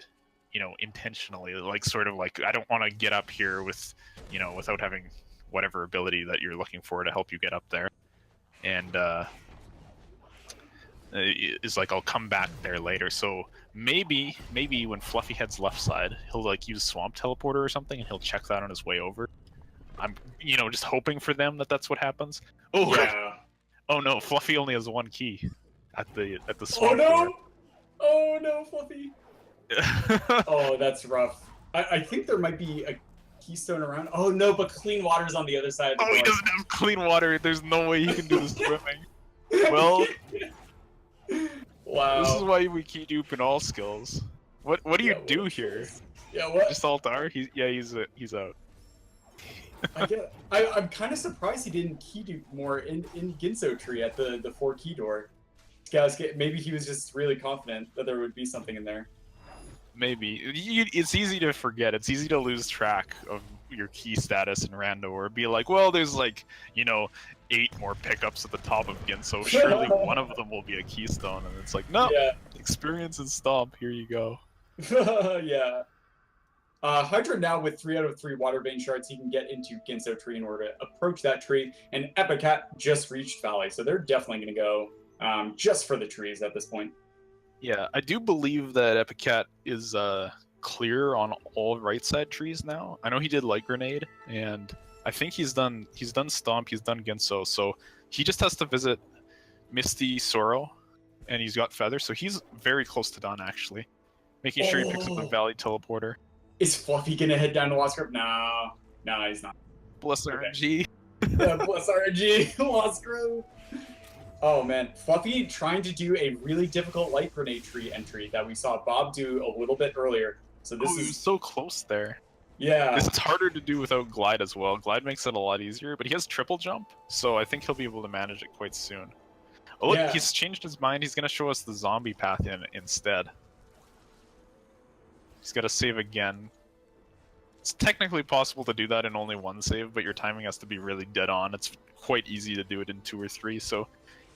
you know, intentionally, like sort of like, I don't want to get up here with, you know, without having whatever ability that you're looking for to help you get up there, and is like, I'll come back there later. So maybe when Fluffy heads left side, he'll like use Swamp Teleporter or something, and he'll check that on his way over. I'm, you know, just hoping for them that that's what happens. Oh, Yeah. oh no, Fluffy only has one key at the Oh Swamp no! Oh no, Fluffy! door. Oh, that's rough. I think there might be a keystone around. Oh no, but clean water's on the other side of the Oh, he door. doesn't have clean water. There's no way he can do the swimming. Well, wow. this is why we key dupe in all skills. What do you Yeah, do what- here? Yeah, what? Just alt R? He's out. I'm kind of surprised he didn't key dupe more in Ginso tree at the 4 key door. Guys, maybe he was just really confident that there would be something in there. Maybe. It's easy to forget. It's easy to lose track of your key status in Rando, or be like, well, there's like, you know, 8 more pickups at the top of Ginso. Surely one of them will be a keystone. And it's like, no, Yeah. experience and stomp. Here you go. Yeah. Hydra now with 3 out of 3 water vein shards, he can get into Ginso tree in order to approach that tree. And Epicat just reached Valley, so they're definitely going to go just for the trees at this point. Yeah, I do believe that Epicat is clear on all right side trees now. I know he did Light Grenade, and I think he's done Stomp, he's done Ginso, so he just has to visit Misty Sorrow, and he's got Feather, so he's very close to done actually. Making sure he picks up the Valley Teleporter. Is Fluffy gonna head down to Lost Grove? No, he's not. Bless Okay. RNG. Yeah, plus RNG, Lost Grove. Oh man, Fluffy trying to do a really difficult Light Grenade tree entry that we saw Bob do a little bit earlier. So this He was is, so close there. yeah. This is harder to do without Glide as well. Glide makes it a lot easier, but he has triple jump, so I think he'll be able to manage it quite soon. Oh look, Yeah. he's changed his mind. He's going to show us the zombie path instead. He's got to save again. It's technically possible to do that in only one save, but your timing has to be really dead on. It's quite easy to do it in 2 or 3, so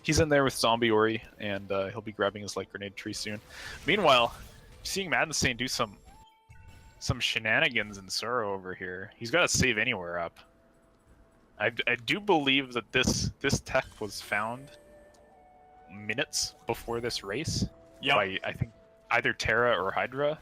he's in there with Zombie Ori, and he'll be grabbing his Light Grenade tree soon. Meanwhile, seeing Madden do some shenanigans in Sorrow over here. He's got to save anywhere up. I do believe that this tech was found minutes before this race by, I think, either Terra or Hydra.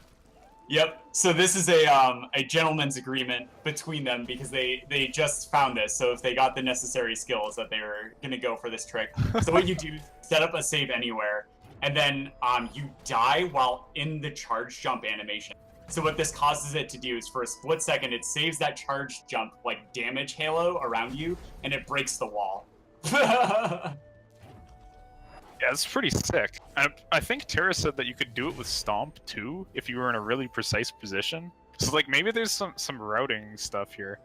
Yep. So this is a gentleman's agreement between them because they just found this. So if they got the necessary skills, that they were gonna go for this trick. So what you do, set up a save anywhere, and then you die while in the charge jump animation. So what this causes it to do is, for a split second, it saves that charge jump like damage halo around you, and it breaks the wall. Yeah, it's pretty sick. I think Terra said that you could do it with Stomp too, if you were in a really precise position. So like maybe there's some routing stuff here.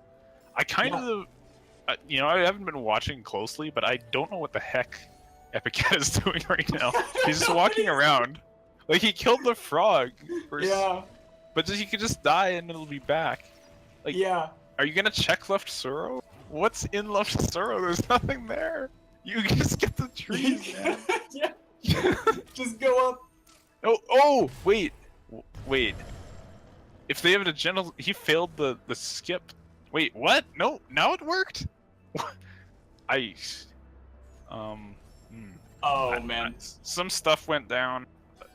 I kind of, you know, I haven't been watching closely, but I don't know what the heck Epicat is doing right now. He's just walking around. Like, he killed the frog. Yeah. But he could just die and it'll be back. Like, Yeah. Are you gonna check left Sorrow? What's in left Sorrow? There's nothing there. You can just get the trees, man. Yeah. Just go up. Oh, wait. If they have a gentle, he failed the skip. Wait, what? No, now it worked. Oh man, some stuff went down. But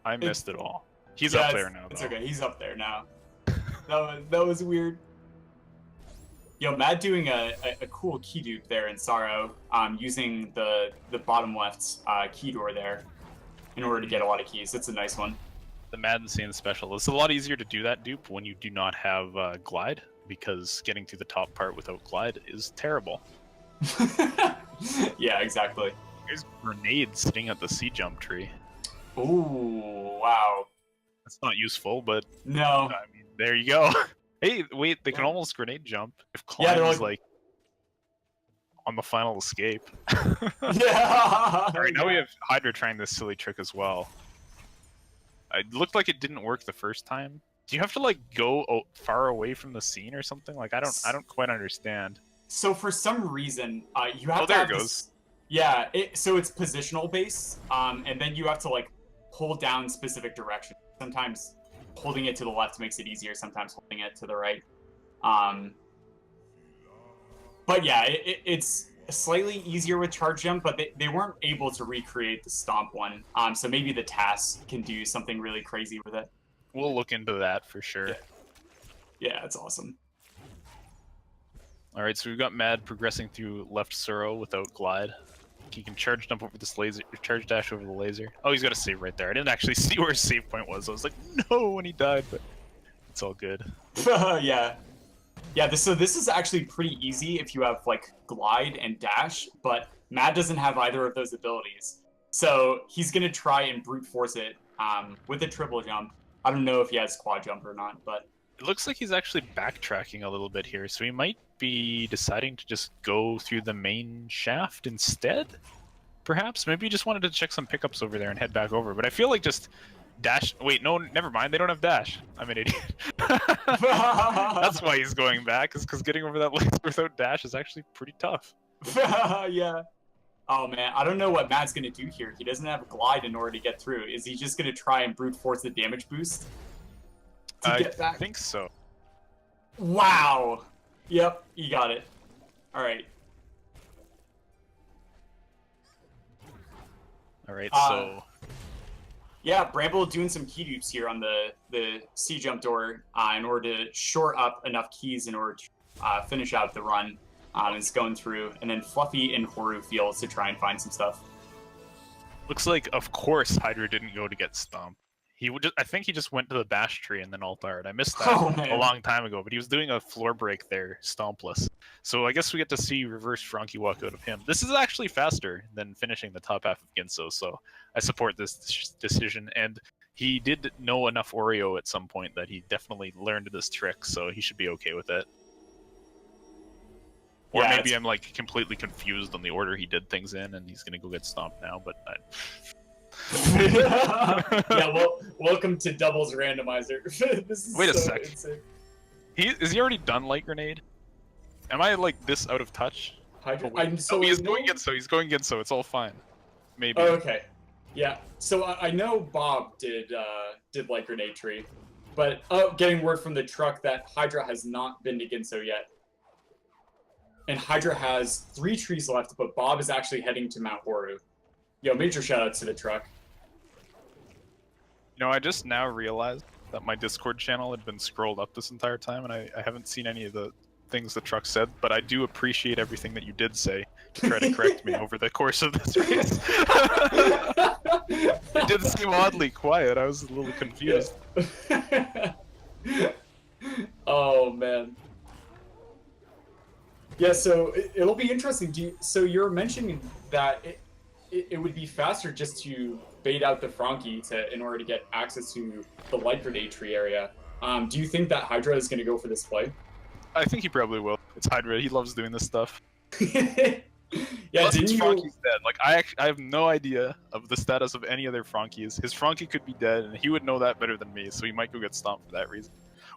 I missed it all. He's up there now, though. It's okay. He's up there now. that was weird. Yo, Matt doing a cool key dupe there in Sorrow, using the bottom left key door there in order to get a lot of keys. It's a nice one. The Mad Insane special. It's a lot easier to do that dupe when you do not have glide, because getting to the top part without glide is terrible. Yeah, exactly. There's grenades sitting at the sea jump tree. Ooh, wow. That's not useful, but no. I mean, there you go. Hey, wait, they can almost grenade jump if climb is like on the final escape. Yeah. Alright, now we have Hydra trying this silly trick as well. It looked like it didn't work the first time. Do you have to like go far away from the scene or something? Like I don't quite understand. So for some reason, you have to. Oh, there have it goes. This, yeah. So it's positional based, and then you have to like hold down specific direction. Sometimes holding it to the left makes it easier. Sometimes holding it to the right. But yeah, it's slightly easier with charge jump, but they weren't able to recreate the stomp one. So maybe the task can do something really crazy with it. We'll look into that for sure. Yeah, it's awesome. Alright, so we've got Mad progressing through left Suro without glide. He can charge jump over this laser, charge dash over the laser. Oh, he's got a save right there. I didn't actually see where his save point was. I was like, no, when he died, but it's all good. Yeah. Yeah, so this is actually pretty easy if you have, like, glide and dash, but Mad doesn't have either of those abilities. So he's going to try and brute force it with a triple jump. I don't know if he has quad jump or not, but... It looks like he's actually backtracking a little bit here, so he might be deciding to just go through the main shaft instead? Perhaps? Maybe he just wanted to check some pickups over there and head back over, but I feel like just dash... Wait, no, never mind, they don't have dash. I'm an idiot. That's why he's going back, is because getting over that laser without dash is actually pretty tough. Yeah. Oh man, I don't know what Matt's gonna do here. He doesn't have glide in order to get through. Is he just gonna try and brute force the damage boost to get back? I think so. Wow. Yep, you got it. All right. All right, so yeah, Bramble doing some key dupes here on the C jump door in order to shore up enough keys in order to finish out the run. Is going through, and then Fluffy and Horu fields to try and find some stuff. looks like, of course, Hydra didn't go to get Stomp. I think he just went to the bash tree and then ulted. I missed that a long time ago, but he was doing a floor break there, stompless. So I guess we get to see reverse Frankie walk out of him. This is actually faster than finishing the top half of Ginso, so I support this decision. And he did know enough Oreo at some point that he definitely learned this trick, so he should be okay with it. Or yeah, maybe I'm like completely confused on the order he did things in, and he's gonna go get stomped now. But yeah, well, welcome to Doubles Randomizer. This is wait a so sec. insane. Is he already done Light Grenade? Am I like this out of touch? Hydra, He's going Ginso. He's going Ginso. It's all fine. Maybe. Oh, okay. Yeah. So I know Bob did Light Grenade Tree, but getting word from the truck that Hydra has not been to Ginso yet. And Hydra has 3 trees left, but Bob is actually heading to Mount Horu. Yo, major shoutouts to the truck. You know, I just now realized that my Discord channel had been scrolled up this entire time, and I haven't seen any of the things the truck said, but I do appreciate everything that you did say to try to correct me over the course of this race. It did seem oddly quiet. I was a little confused. Yeah. Oh, man. Yeah, so it'll be interesting. So you're mentioning that it would be faster just to bait out the Frankie in order to get access to the Light Grenade Tree area. Do you think that Hydra is going to go for this play? I think he probably will. It's Hydra. He loves doing this stuff. Yeah, plus his Frankie's dead. Like I have no idea of the status of any other Frankies. His Frankie could be dead, and he would know that better than me. So he might go get stomped for that reason.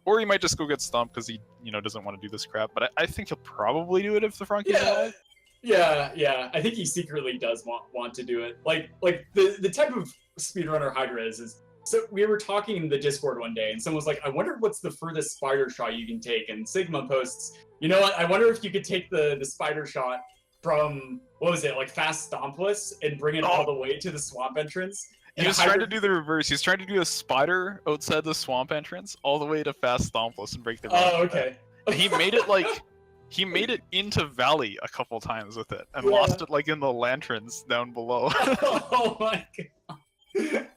Or he might just go get stomped because he, doesn't want to do this crap. But I think he'll probably do it if the Frankie's alive. Yeah. I think he secretly does want to do it. Like the type of speedrunner Hydra is. So we were talking in the Discord one day, and someone was like, "I wonder what's the furthest spider shot you can take." And Sigma posts, "You know what? I wonder if you could take the spider shot from, what was it, like Fast Stompless and bring it all the way to the swamp entrance. He was trying to do the reverse. He's trying to do a spider outside the swamp entrance all the way to Fast Stompless and break the Oh, okay. And he made it like he made it into Valley a couple times with it and lost it like in the lanterns down below. Oh my god.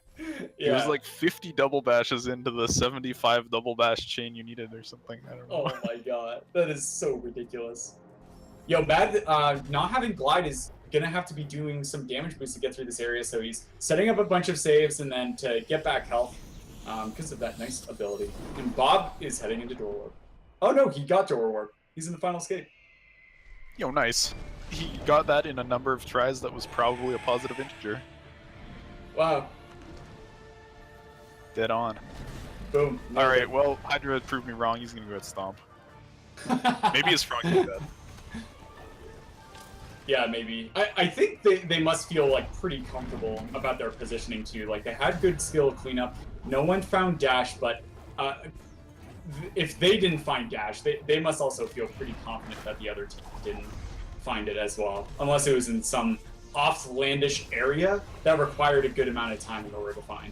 It was like 50 double bashes into the 75 double bash chain you needed or something. I don't know. Oh my god. That is so ridiculous. Yo, Mad, not having Glide is gonna have to be doing some damage boost to get through this area, so he's setting up a bunch of saves and then to get back health because of that nice ability. And Bob is heading into Door Warp. Oh no, he got Door Warp. He's in the final escape. Yo, nice. He got that in a number of tries that was probably a positive integer. Wow. Dead on. Boom. Alright, well, Hydra proved me wrong. He's gonna go at Stomp. Maybe his frog is dead. Yeah, maybe. I think they must feel like pretty comfortable about their positioning too. Like they had good skill cleanup. No one found Dash, but if they didn't find Dash, they must also feel pretty confident that the other team didn't find it as well. Unless it was in some offlandish area that required a good amount of time in order to find.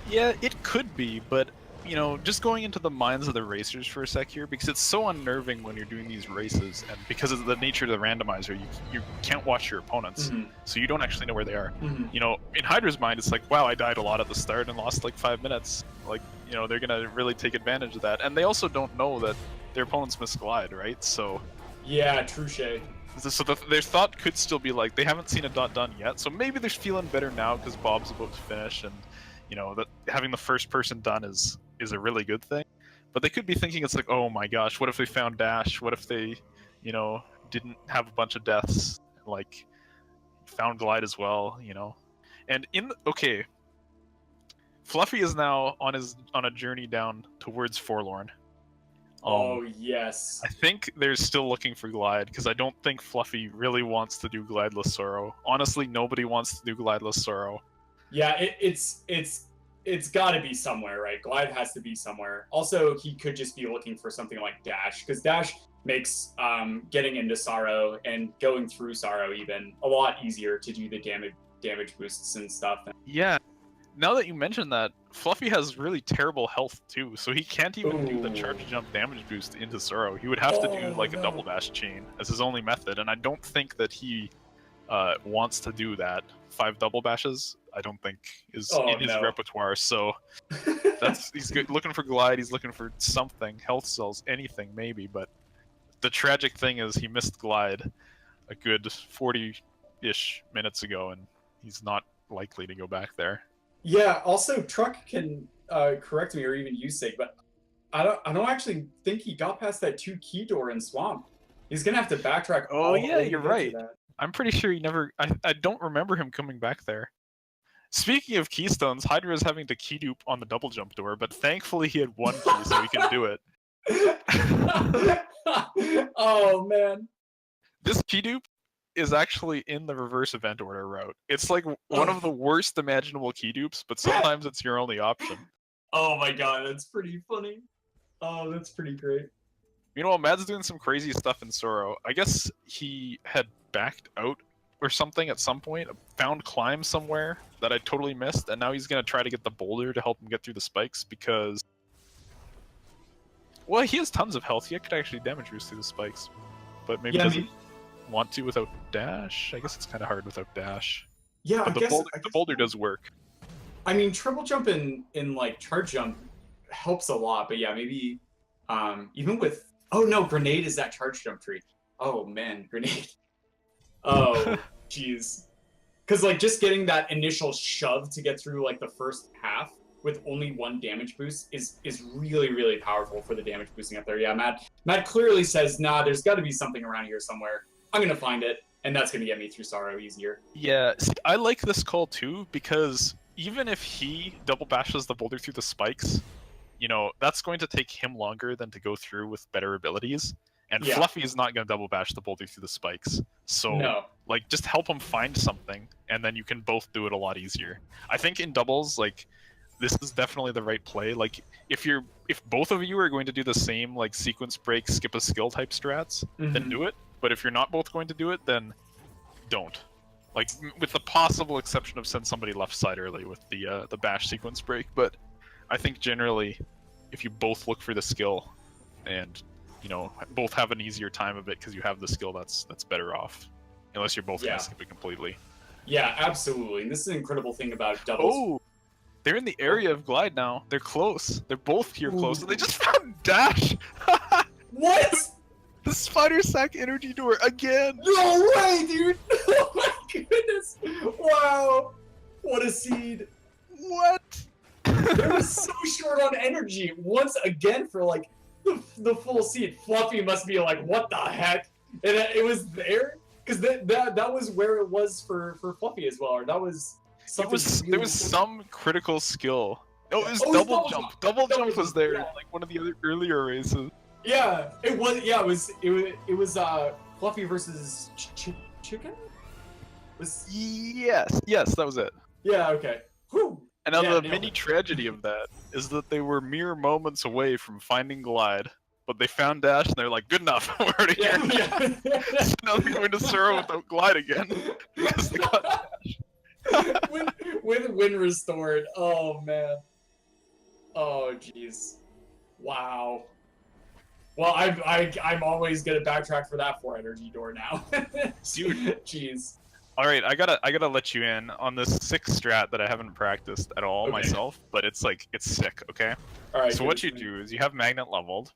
Yeah, it could be, but you know, just going into the minds of the racers for a sec here, because it's so unnerving when you're doing these races, and because of the nature of the randomizer, you can't watch your opponents, so you don't actually know where they are. You know, in Hydra's mind, it's like, wow, I died a lot at the start and lost like 5 minutes. Like, you know, they're gonna really take advantage of that, and they also don't know that their opponents misglide, right? So yeah, Truche. So their thought could still be like, they haven't seen a dot done yet, so maybe they're feeling better now because Bob's about to finish, and you know that having the first person done is a really good thing. But they could be thinking it's like, oh my gosh, what if they found Dash? What if they, you know, didn't have a bunch of deaths, like found Glide as well, you know? And okay, Fluffy is now on a journey down towards Forlorn. Oh yes. I think they're still looking for Glide because I don't think Fluffy really wants to do Glideless Sorrow. Honestly, nobody wants to do Glideless Sorrow. Yeah, it's got to be somewhere, right? Glide has to be somewhere. Also, he could just be looking for something like Dash, because Dash makes getting into Sorrow and going through Sorrow even a lot easier to do the damage boosts and stuff. Yeah. Now that you mention that, Fluffy has really terrible health too, so he can't even do the charge jump damage boost into Sorrow. He would have to do like a double dash chain as his only method, and I don't think that he wants to do that. 5 double bashes, I don't think is in his repertoire. So he's looking for Glide. He's looking for something, health cells, anything maybe. But the tragic thing is he missed Glide a good 40-ish minutes ago, and he's not likely to go back there. Yeah. Also, Truck can correct me, or even you, Sig, but I don't actually think he got past that 2 key door in Swamp. He's gonna have to backtrack. Oh yeah, you're right. I'm pretty sure he never. I don't remember him coming back there. Speaking of keystones, Hydra is having to key dupe on the double jump door, but thankfully he had 1 key, so he can do it. Oh man. This key dupe is actually in the reverse event order route. It's like one of the worst imaginable key dupes, but sometimes it's your only option. Oh my god, that's pretty funny. Oh, that's pretty great. Meanwhile, Mad's doing some crazy stuff in Sorrow. I guess he had backed out or something at some point, found climb somewhere that I totally missed, and now he's going to try to get the boulder to help him get through the spikes because... Well, he has tons of health. He could actually damage boost through the spikes, but maybe doesn't want to without dash. I guess it's kind of hard without dash. Yeah, but the boulder does work. I mean, triple jump in like charge jump helps a lot, but yeah, maybe even with... Oh no, grenade is that charge jump tree. Oh man, grenade. Oh, jeez. Because like just getting that initial shove to get through like the first half with only 1 damage boost is really, really powerful for the damage boosting up there. Yeah, Matt clearly says, nah, there's got to be something around here somewhere. I'm going to find it, and that's going to get me through Sorrow easier. Yeah, see, I like this call too, because even if he double bashes the boulder through the spikes, you know, that's going to take him longer than to go through with better abilities. And Fluffy is not going to double bash the boulder through the spikes. So, like, just help him find something, and then you can both do it a lot easier. I think in doubles, like, this is definitely the right play. Like, if both of you are going to do the same, like, sequence break, skip a skill type strats, then do it. But if you're not both going to do it, then don't. Like, with the possible exception of send somebody left side early with the bash sequence break. But I think generally, if you both look for the skill, and you know both have an easier time of it because you have the skill, that's better off. Unless you're both gonna skip it completely. Yeah, absolutely. And this is an incredible thing about doubles. Oh, they're in the area of glide now. They're close. They're both here close. And they just found dash. What? The spider sack energy door again. No way, dude! Oh my goodness! Wow! What a seed! What? They were so short on energy once again for like the full seed. Fluffy must be like, what the heck? And it was there because that was where it was for Fluffy as well. Or that was something. There was some critical skill. Oh, it was double jump. Double jump was there, like one of the other earlier races. Yeah, it was. Yeah, it was Fluffy versus Chicken. Yes, that was it. Yeah. Okay. Whew. And now the mini tragedy of that is that they were mere moments away from finding glide, but they found dash and they're like, good enough, we're already here. Yeah. So now they're going to Sura without glide again because they got dash. with win restored. Oh man. Oh jeez. Wow. Well, I'm always gonna backtrack for that 4 energy door now. Dude. Jeez. All right, I gotta let you in on this 6 strat that I haven't practiced at all myself, but it's sick. Okay. All right. So what you do is you have magnet leveled,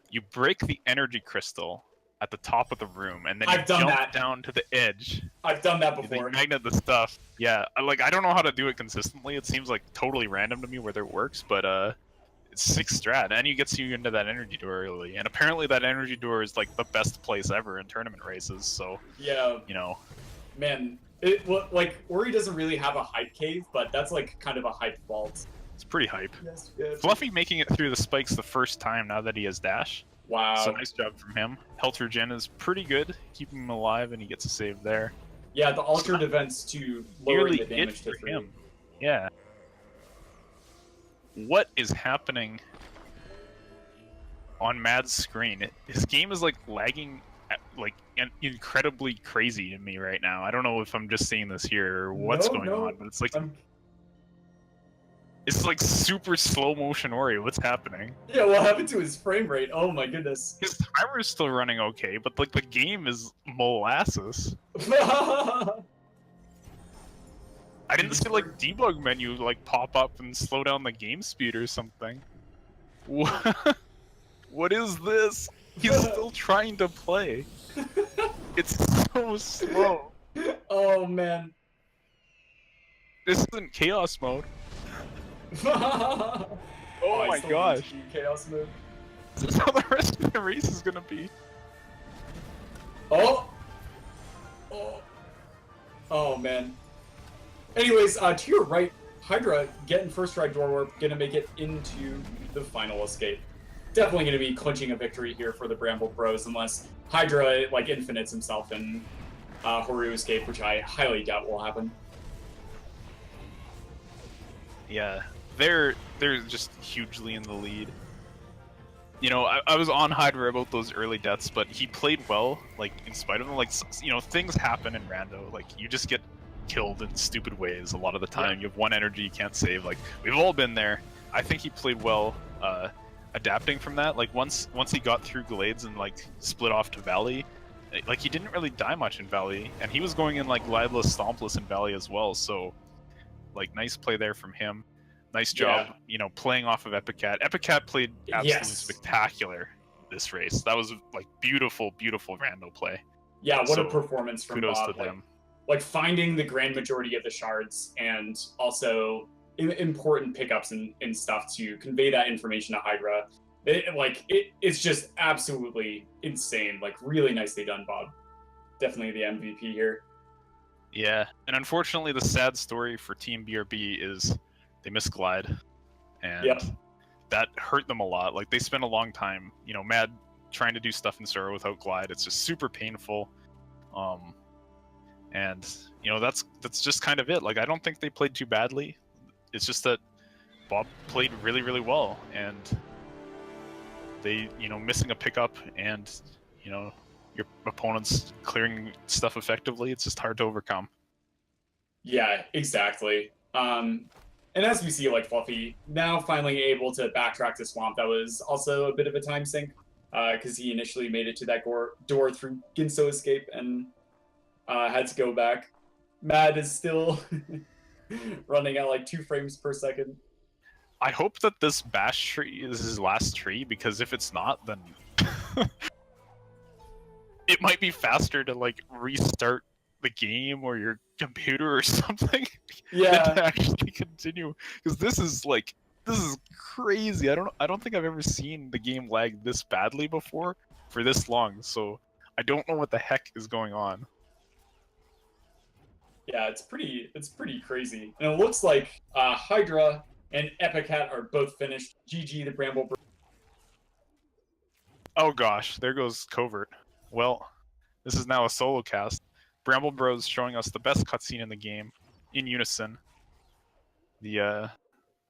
you break the energy crystal at the top of the room, and then you jump down to the edge. I've done that before. You magnet the stuff. Yeah, I don't know how to do it consistently. It seems like totally random to me whether it works, but it's 6 strat, and you get you into that energy door early. And apparently that energy door is like the best place ever in tournament races. So yeah, you know. Man, like Ori doesn't really have a hype cave, but that's like kind of a hype vault. It's pretty hype. Yes, yeah. Fluffy making it through the spikes the first time now that he has dash. Wow. So nice job from him. Helter Gen is pretty good, keeping him alive, and he gets a save there. Yeah, the altered events to lowering the damage to 3. Him. Yeah. What is happening on Mad's screen? His game is like lagging like incredibly crazy to me right now. I don't know if I'm just seeing this here or what's going on, but it's like it's like super slow motion Ori. What's happening? Yeah, what happened to his frame rate? Oh my goodness. His timer is still running okay, but like the game is molasses. I didn't see like debug menu like pop up and slow down the game speed or something. What is this? He's still trying to play. It's so slow. Oh man. This isn't chaos mode. Oh my gosh. Chaos mode. This is how the rest of the race is gonna be. Oh man. Anyways, to your right, Hydra getting first try door warp, gonna make it into the final escape. Definitely gonna be clinching a victory here for the Bramble Bros, unless Hydra like infinites himself in Horu escape, which I highly doubt will happen. Yeah, they're just hugely in the lead. You know, I was on Hydra about those early deaths, but he played well, like, in spite of them. Like, you know, things happen in Rando. Like, you just get killed in stupid ways a lot of the time. You have 1 energy you can't save. Like, we've all been there. I think he played well adapting from that. Like, once he got through Glades and, like, split off to Valley, like, he didn't really die much in Valley. And he was going in, like, Glideless, Stompless in Valley as well. So, like, nice play there from him. Nice job, you know, playing off of Epicat. Epicat played absolutely spectacular this race. That was like beautiful, beautiful rando play. Yeah, what a performance from kudos Bob. to them. Like finding the grand majority of the shards and also important pickups and stuff to convey that information to Hydra. It's just absolutely insane. Like really nicely done, Bob. Definitely the MVP here. Yeah, and unfortunately the sad story for Team BRB is they missed Glide, and that hurt them a lot. Like, they spent a long time, you know, Mad trying to do stuff in Sura without Glide. It's just super painful. And, you know, that's just kind of it. Like, I don't think they played too badly. It's just that Bob played really, really well, and they, you know, missing a pickup and, you know, your opponent's clearing stuff effectively, it's just hard to overcome. Yeah, exactly. And as we see, like Fluffy now finally able to backtrack to Swamp, that was also a bit of a time sink because he initially made it to that door through Ginso Escape and had to go back. Mad is still running at like 2 frames per second. I hope that this bash tree is his last tree, because if it's not, then it might be faster to like restart the game or your computer or something Yeah. than to actually continue. Because this is crazy. I don't think I've ever seen the game lag this badly before for this long. So I don't know what the heck is going on. Yeah, it's pretty crazy. And it looks like Hydra and Epicat are both finished. GG the Bramble. Oh gosh, there goes Covert. Well, this is now a solo cast. Bramble Bros showing us the best cutscene in the game, in unison. The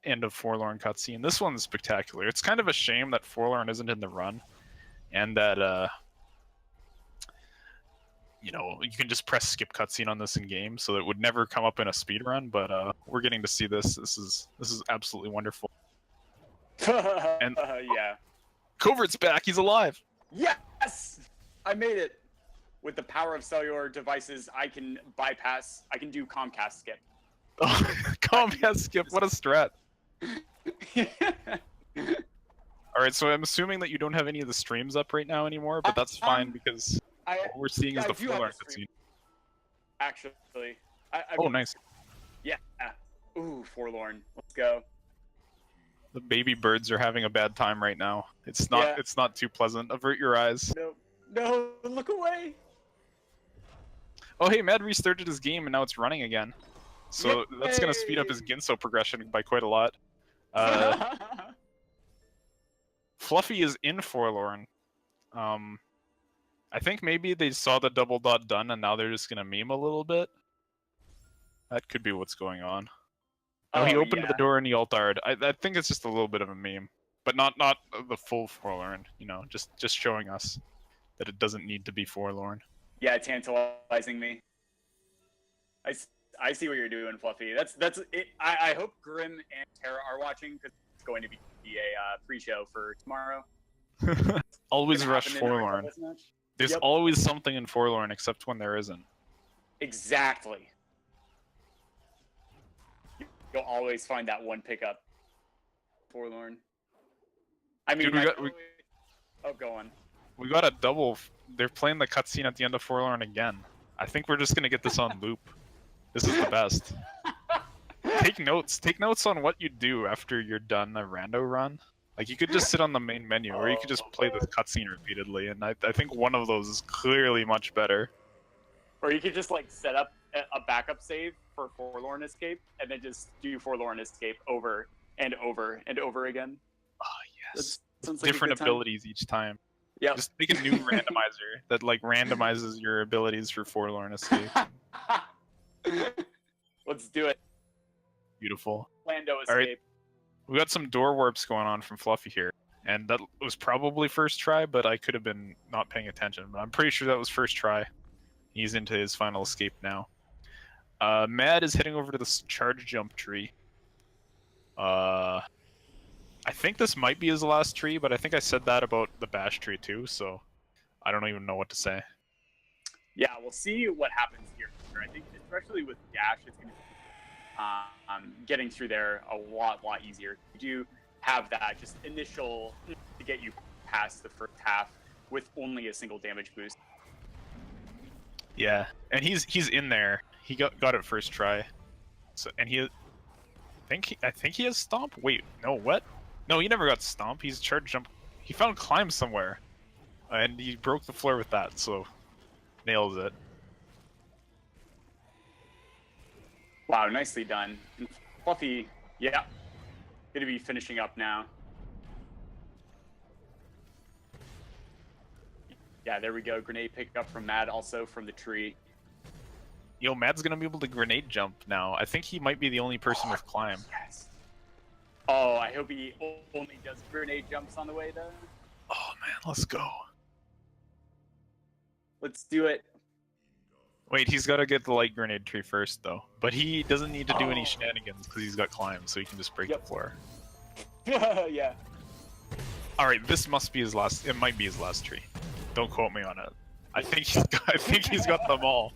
end of Forlorn cutscene. This one's spectacular. It's kind of a shame that Forlorn isn't in the run, and that you know, you can just press skip cutscene on this in game, so it would never come up in a speed run. But we're getting to see this. This is absolutely wonderful. And yeah. Covert's back. He's alive. Yes! I made it. With the power of cellular devices, I can do Comcast skip. Oh, Comcast skip. What a strat. All right, so I'm assuming that you don't have any of the streams up right now anymore, but that's fine because what we're seeing is the Forlorn cutscene. Actually. Oh, nice. Yeah. Ooh, Forlorn. Let's go. The baby birds are having a bad time right now. It's not too pleasant. Avert your eyes. No, look away. Oh, hey, Mad restarted his game and now it's running again. So that's going to speed up his Ginso progression by quite a lot. Fluffy is in Forlorn. I think maybe they saw the double dot done and now they're just going to meme a little bit. That could be what's going on. No, he opened the door and he ulted. I think it's just a little bit of a meme. But not the full Forlorn, you know, just showing us that it doesn't need to be Forlorn. Yeah, tantalizing me. I see what you're doing, Fluffy. That's it. I hope Grim and Tara are watching because it's going to be a pre-show for tomorrow. Always rush Forlorn. There's always something in Forlorn except when there isn't. Exactly. You'll always find that one pickup. Forlorn. I mean, dude, go on. We got a double. They're playing the cutscene at the end of Forlorn again. I think we're just gonna get this on loop. This is the best. Take notes. Take notes on what you do after you're done a rando run. Like, you could just sit on the main menu, or you could just play this cutscene repeatedly, and I think one of those is clearly much better. Or you could just, like, set up a backup save for Forlorn Escape, and then just do Forlorn Escape over and over and over again. Oh, yes. Like different abilities each time. Yeah. Just make a new randomizer that, like, randomizes your abilities for Forlorn Escape. Let's do it. Beautiful. Lando Escape. All right. We got some door warps going on from Fluffy here. And that was probably first try, but I could have been not paying attention. But I'm pretty sure that was first try. He's into his final escape now. Mad is heading over to this charge jump tree. I think this might be his last tree, but I think I said that about the bash tree too, so I don't even know what to say. Yeah, we'll see what happens here. I think especially with Dash, it's going to be getting through there a lot easier. You do have that just initial to get you past the first half with only a single damage boost. Yeah, and he's in there. He got it first try. So I think he has stomp. Wait, no, what? No, he never got stomp. He's charge jump. He found climb somewhere, and he broke the floor with that. So nails it. Wow, nicely done. And Fluffy, yeah, gonna be finishing up now. Yeah, there we go. Grenade picked up from Mad, also from the tree. Yo, Mad's gonna be able to grenade jump now. I think he might be the only person with climb. Yes. Oh, I hope he only does grenade jumps on the way, though. Oh man, let's go. Let's do it. Wait, he's got to get the light grenade tree first, though. But he doesn't need to do any Oh. shenanigans because he's got climb, so he can just break Yep. the floor. Yeah. All right, this must be his last. It might be his last tree. Don't quote me on it. I think he's got them all.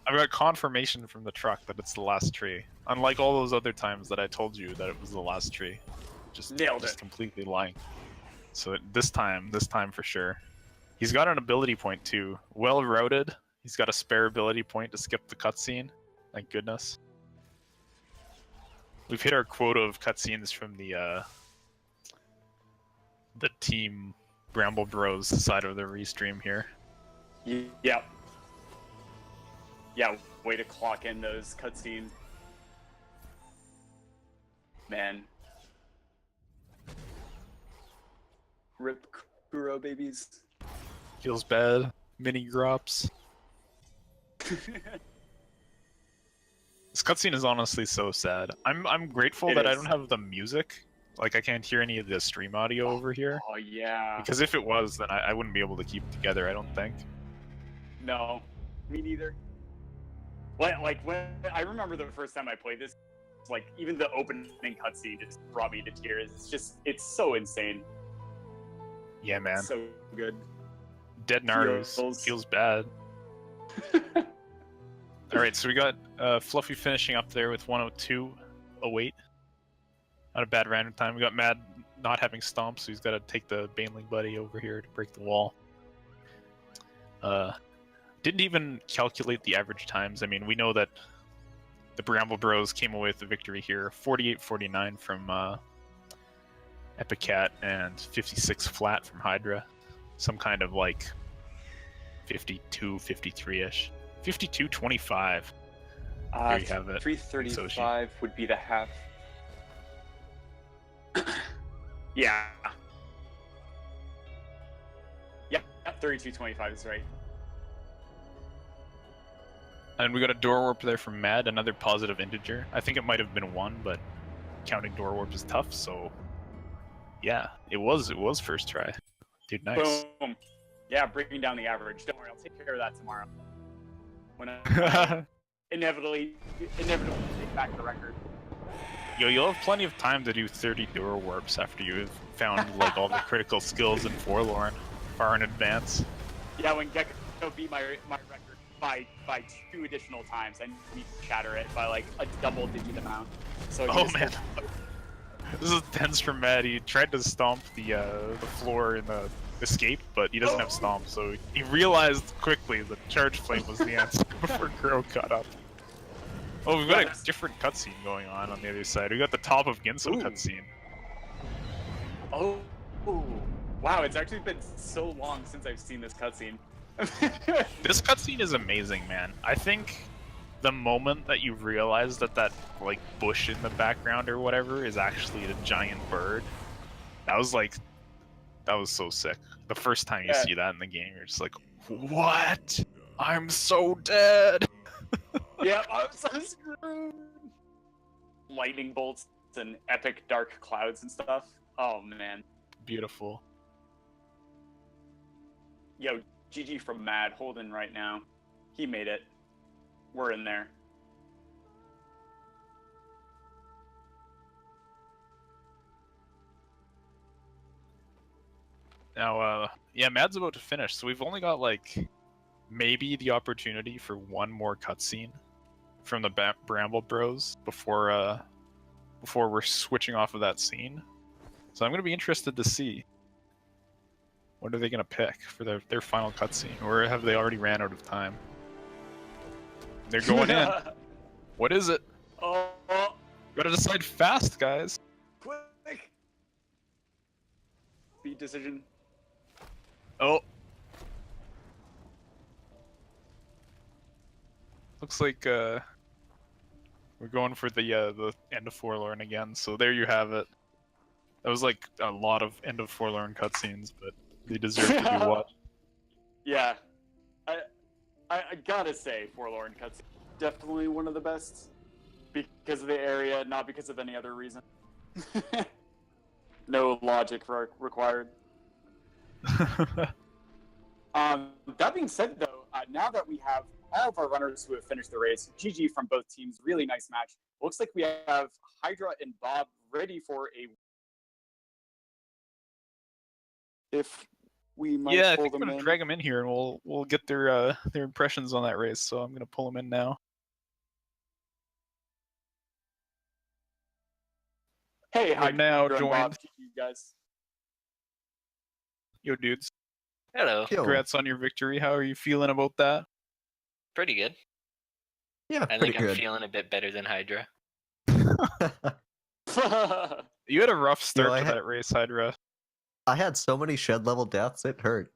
I've got confirmation from the truck that it's the last tree. Unlike all those other times that I told you that it was the last tree. Just Nailed it. completely lying. So this time for sure. He's got an ability point too. Well routed. He's got a spare ability point to skip the cutscene. Thank goodness. We've hit our quota of cutscenes from the team Bramble Bros side of the restream here. Yep. Yeah, way to clock in those cutscenes. Man. Rip Kuro babies. Feels bad. Mini drops. This cutscene is honestly so sad. I'm grateful It that I is. don't have the music. Like I can't hear any of the stream audio over here. Oh yeah. Because if it was, then I wouldn't be able to keep it together, I don't think. No, me neither. When I remember the first time I played this, like even the opening cutscene just brought me to tears. It's so insane. Yeah, man. So good. Dead Naruto feels bad. Alright, so we got Fluffy finishing up there with 102.08. Not a bad random time. We got Mad not having stomp, so he's got to take the Baneling buddy over here to break the wall. Didn't even calculate the average times. I mean, we know that the Bramble Bros came away with the victory here. 48-49 from Epicat and 56 flat from Hydra. Some kind of like 52, 53-ish. 52-25. There you have it. 335 would be the half. Yeah. Yeah, 32-25 is right. And we got a door warp there from Mad, another positive integer. I think it might have been 1, but counting door warp is tough, so yeah, it was first try. Dude, nice. Boom. Yeah, breaking down the average. Don't worry, I'll take care of that tomorrow. When I inevitably take back the record. Yo, you'll have plenty of time to do 30 door warps after you've found like all the critical skills in Forlorn far in advance. Yeah, when Gecko beat my record by 2 additional times, I need to shatter it by like a double-digit amount. So Oh man, this is tense for Matt. He tried to stomp the floor in the escape, but he doesn't have stomp, so he realized quickly that charge flame was the answer before Crow caught up. Oh, we've got a different cutscene going on the other side. We got the top of Ginso cutscene. Oh, wow! It's actually been so long since I've seen this cutscene. This cutscene is amazing, man. I think the moment that you realize that like bush in the background or whatever is actually a giant bird, that was so sick. The first time you see that in the game, you're just like, what? I'm so dead. Yeah, I'm so screwed. Lightning bolts and epic dark clouds and stuff. Oh man. Beautiful. Yo, GG from Mad holding right now. He made it. We're in there. Now, yeah, Mad's about to finish, so we've only got like maybe the opportunity for one more cutscene from the Bramble Bros before we're switching off of that scene. So I'm gonna be interested to see what are they gonna pick for their final cutscene, or have they already ran out of time? They're going in. What is it? Oh, Gotta decide fast, guys. quick! Speed decision. Oh. Looks like we're going for the end of Forlorn again. So there you have it. That was like a lot of end of Forlorn cutscenes, but they deserve to be watched. Yeah, I gotta say, Forlorn cutscene definitely one of the best because of the area, not because of any other reason. No logic required. That being said, though, now that we have all of our runners who have finished the race, GG from both teams, really nice match. Looks like we have Hydra and Bob ready for a. If we might Yeah, I pull think I'm them gonna in. drag them in here, and we'll get their impressions on that race. So I'm gonna pull them in now. Hey, We're Hydra now and Bob, joined. GG guys. Yo, dudes, Hello. Yo. congrats on your victory. How are you feeling about that? Pretty good. Yeah, I pretty think I'm good. feeling a bit better than Hydra. You had a rough start I to had- that race, Hydra. I had so many shed level deaths, it hurt.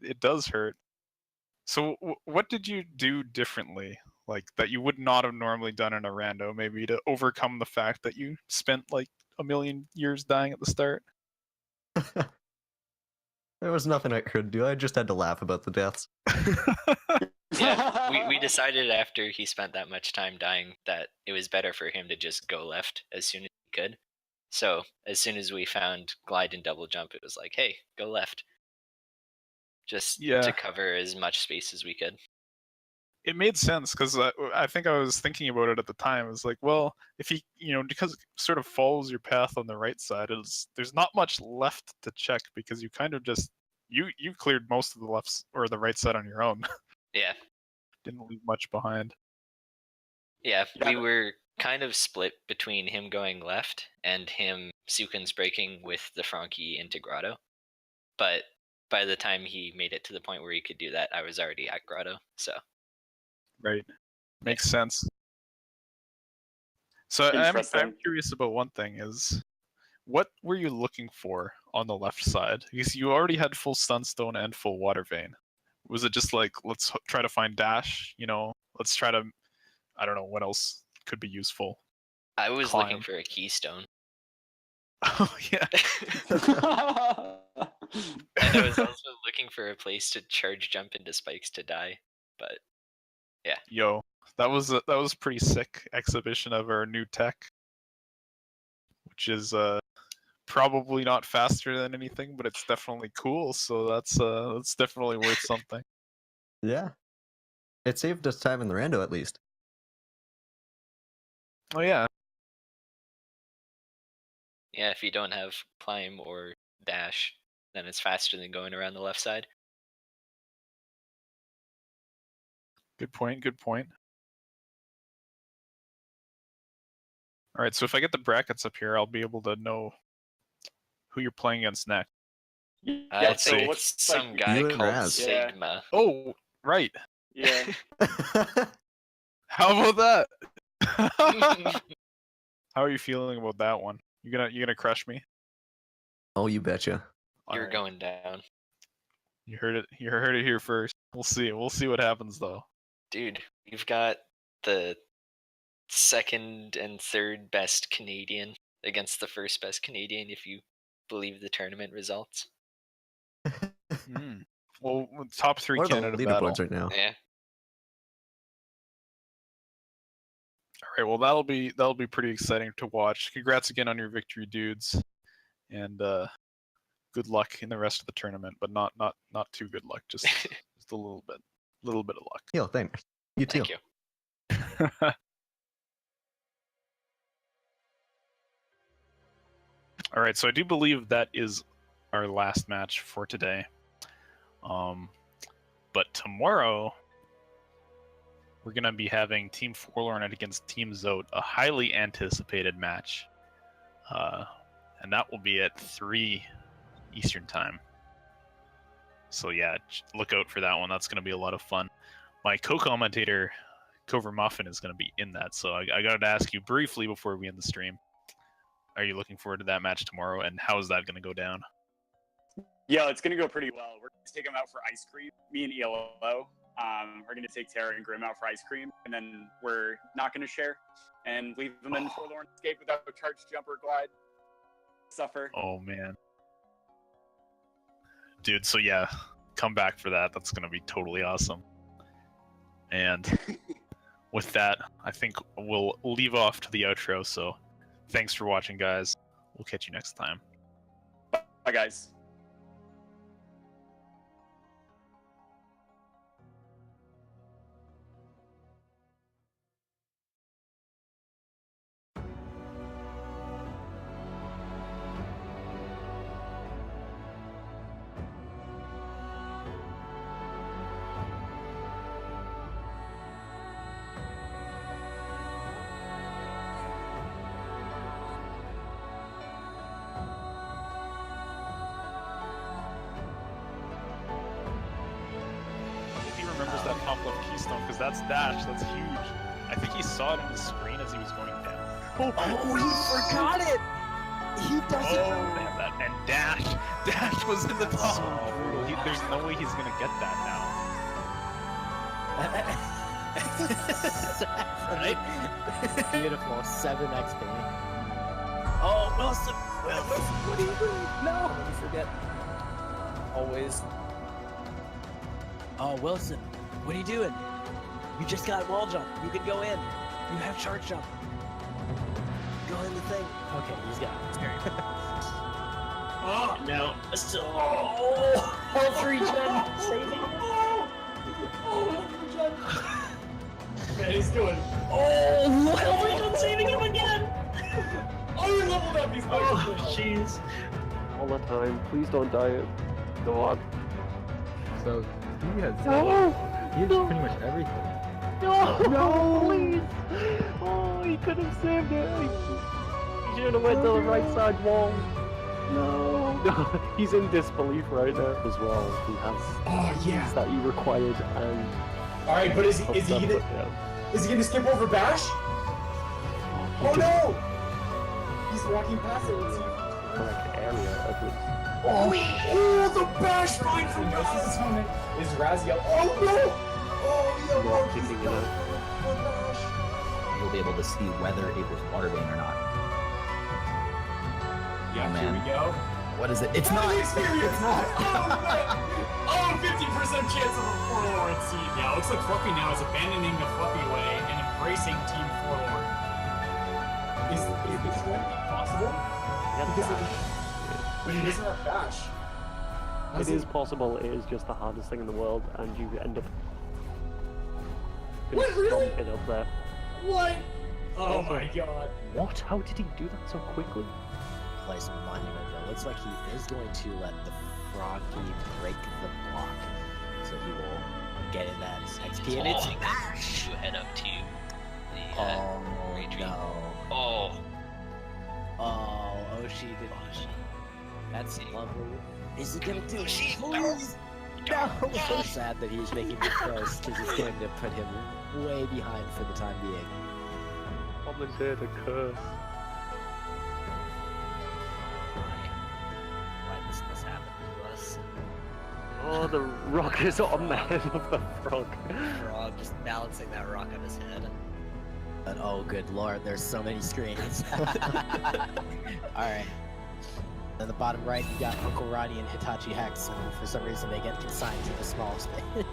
It does hurt. So, what did you do differently, like that you would not have normally done in a rando, maybe to overcome the fact that you spent like a million years dying at the start? There was nothing I could do. I just had to laugh about the deaths. Yeah, we decided after he spent that much time dying that it was better for him to just go left as soon as he could. So as soon as we found glide and double jump, it was like, hey, go left. Just Yeah. to cover as much space as we could. It made sense because I think I was thinking about it at the time. It was like, well, if he, because it sort of follows your path on the right side, there's not much left to check because you kind of just you cleared most of the left or the right side on your own. Yeah. Didn't leave much behind. Yeah, Yeah, we but- were kind of split between him going left and him Sukin's breaking with the Frankie into Grotto. But by the time he made it to the point where he could do that, I was already at Grotto, so. Right. Makes sense. So I'm Interesting. curious about one thing is what were you looking for on the left side? Because you already had full Sunstone and full Water Vein. Was it just like, let's try to find Dash, let's try to, I don't know, what else could be useful? I was Climb. looking for a keystone. Oh, yeah. And I was also looking for a place to charge jump into spikes to die. But Yo, that was pretty sick exhibition of our new tech, which is probably not faster than anything, but it's definitely cool. So that's definitely worth something. Yeah. It saved us time in the rando, at least. Oh yeah, yeah, if you don't have climb or dash, then it's faster than going around the left side. good point. Good point. All right, so if I get the brackets up here, I'll be able to know who you're playing against next. I so think looks some like- guy You and called Raz. Yeah. Sigma. Oh, right. Yeah. How about that? How are you feeling about that one? You gonna crush me? Oh, you betcha. You're Alright. going down. You heard it. You heard it here first. We'll see. We'll see what happens though. Dude, you've got the second and third best Canadian against the first best Canadian if you believe the tournament results. Well, top three What are Canada the battle. leaderboards right now? Yeah. All right. Well, that'll be pretty exciting to watch. Congrats again on your victory, dudes, and good luck in the rest of the tournament. But not too good luck. Just a little bit of luck. Yo, thanks. You too. Thank you. All right, so I do believe that is our last match for today. But tomorrow we're gonna be having Team Forlorn against Team Zote, a highly anticipated match, and that will be at 3 Eastern Time. So yeah, look out for that one. That's gonna be a lot of fun. My co-commentator, Cover Muffin, is gonna be in that. So I got to ask you briefly before we end the stream. Are you looking forward to that match tomorrow, and how is that going to go down? Yeah, it's gonna go pretty well. We're gonna take him out for ice cream. Me and ELO. We're gonna take Tara and Grim out for ice cream, and then we're not gonna share and leave them in Forlorn Escape without a charge jump or glide. Suffer. Oh man, dude. So yeah, come back for that. That's going to be totally awesome. And with that, I think we'll leave off to the outro. So Thanks for watching, guys. We'll catch you next time. Bye, guys. Remembers that top left keystone because that's dash. That's huge. I think he saw it on the screen as he was going down. Oh, he forgot it. He doesn't. Oh, they have that. And dash was in the top. There's no way he's gonna get that now. Right? Beautiful. 7 XP. Oh, Wilson. What are you doing? No. Let me forget. Always. Oh, Wilson, what are you doing? You just got wall jump. You can go in. You have charge jump. Go in the thing. Okay, he's got it. It's very good. Oh, no. Still. Oh, 3 gen. Saving. Oh, 3 gen. Okay, he's doing. Oh, Hellraiser saving him again. Oh, he leveled up. He's Oh, jeez. All the time. Please don't die. Go on. So he has he has pretty much everything. No, please. Oh, he could have saved it. He should have went to the right side wall. No. He's in disbelief right now as well. He has Oh yeah. that he required and. All right, but is he gonna skip over Bash? Oh no! He's walking past it. Let's see. Correct area of this. Oh, the Bash line from Bash. Is Razzie up? Oh no! Oh yeah, Not kicking it out. You'll be able to see whether it was water vein or not. Yeah, Oh, here man. we go. What is it? It's not! It's not! Oh, 50% chance of a Forlorn seed. Yeah, looks like Fluffy now is abandoning the Fluffy way and embracing Team Forlorn. Is this going to be possible? But he doesn't have Bash. It is possible. It is just the hardest thing in the world, and you end up. What, really? It up there. What? Oh my god. What? How did he do that so quickly? Play some monument though. Looks like he is going to let the Froggy break the block. So he will get in that XP and it's Bash! You head up to the Oh retreat. no. Oh, Oh, Oshi did. That's lovely. Is it gonna do it? Oshi, Please! No! It's so sad that he's making it close because it's going to put him way behind for the time being. Commentator curse. Why does this happen to us? Oh, the rock is on the head of the frog. Frog just balancing that rock on his head. But oh, good lord, there's so many screens. Alright. On the bottom right, you got Uncle Roddy and Hitachi Hex, and for some reason they get consigned to the small space.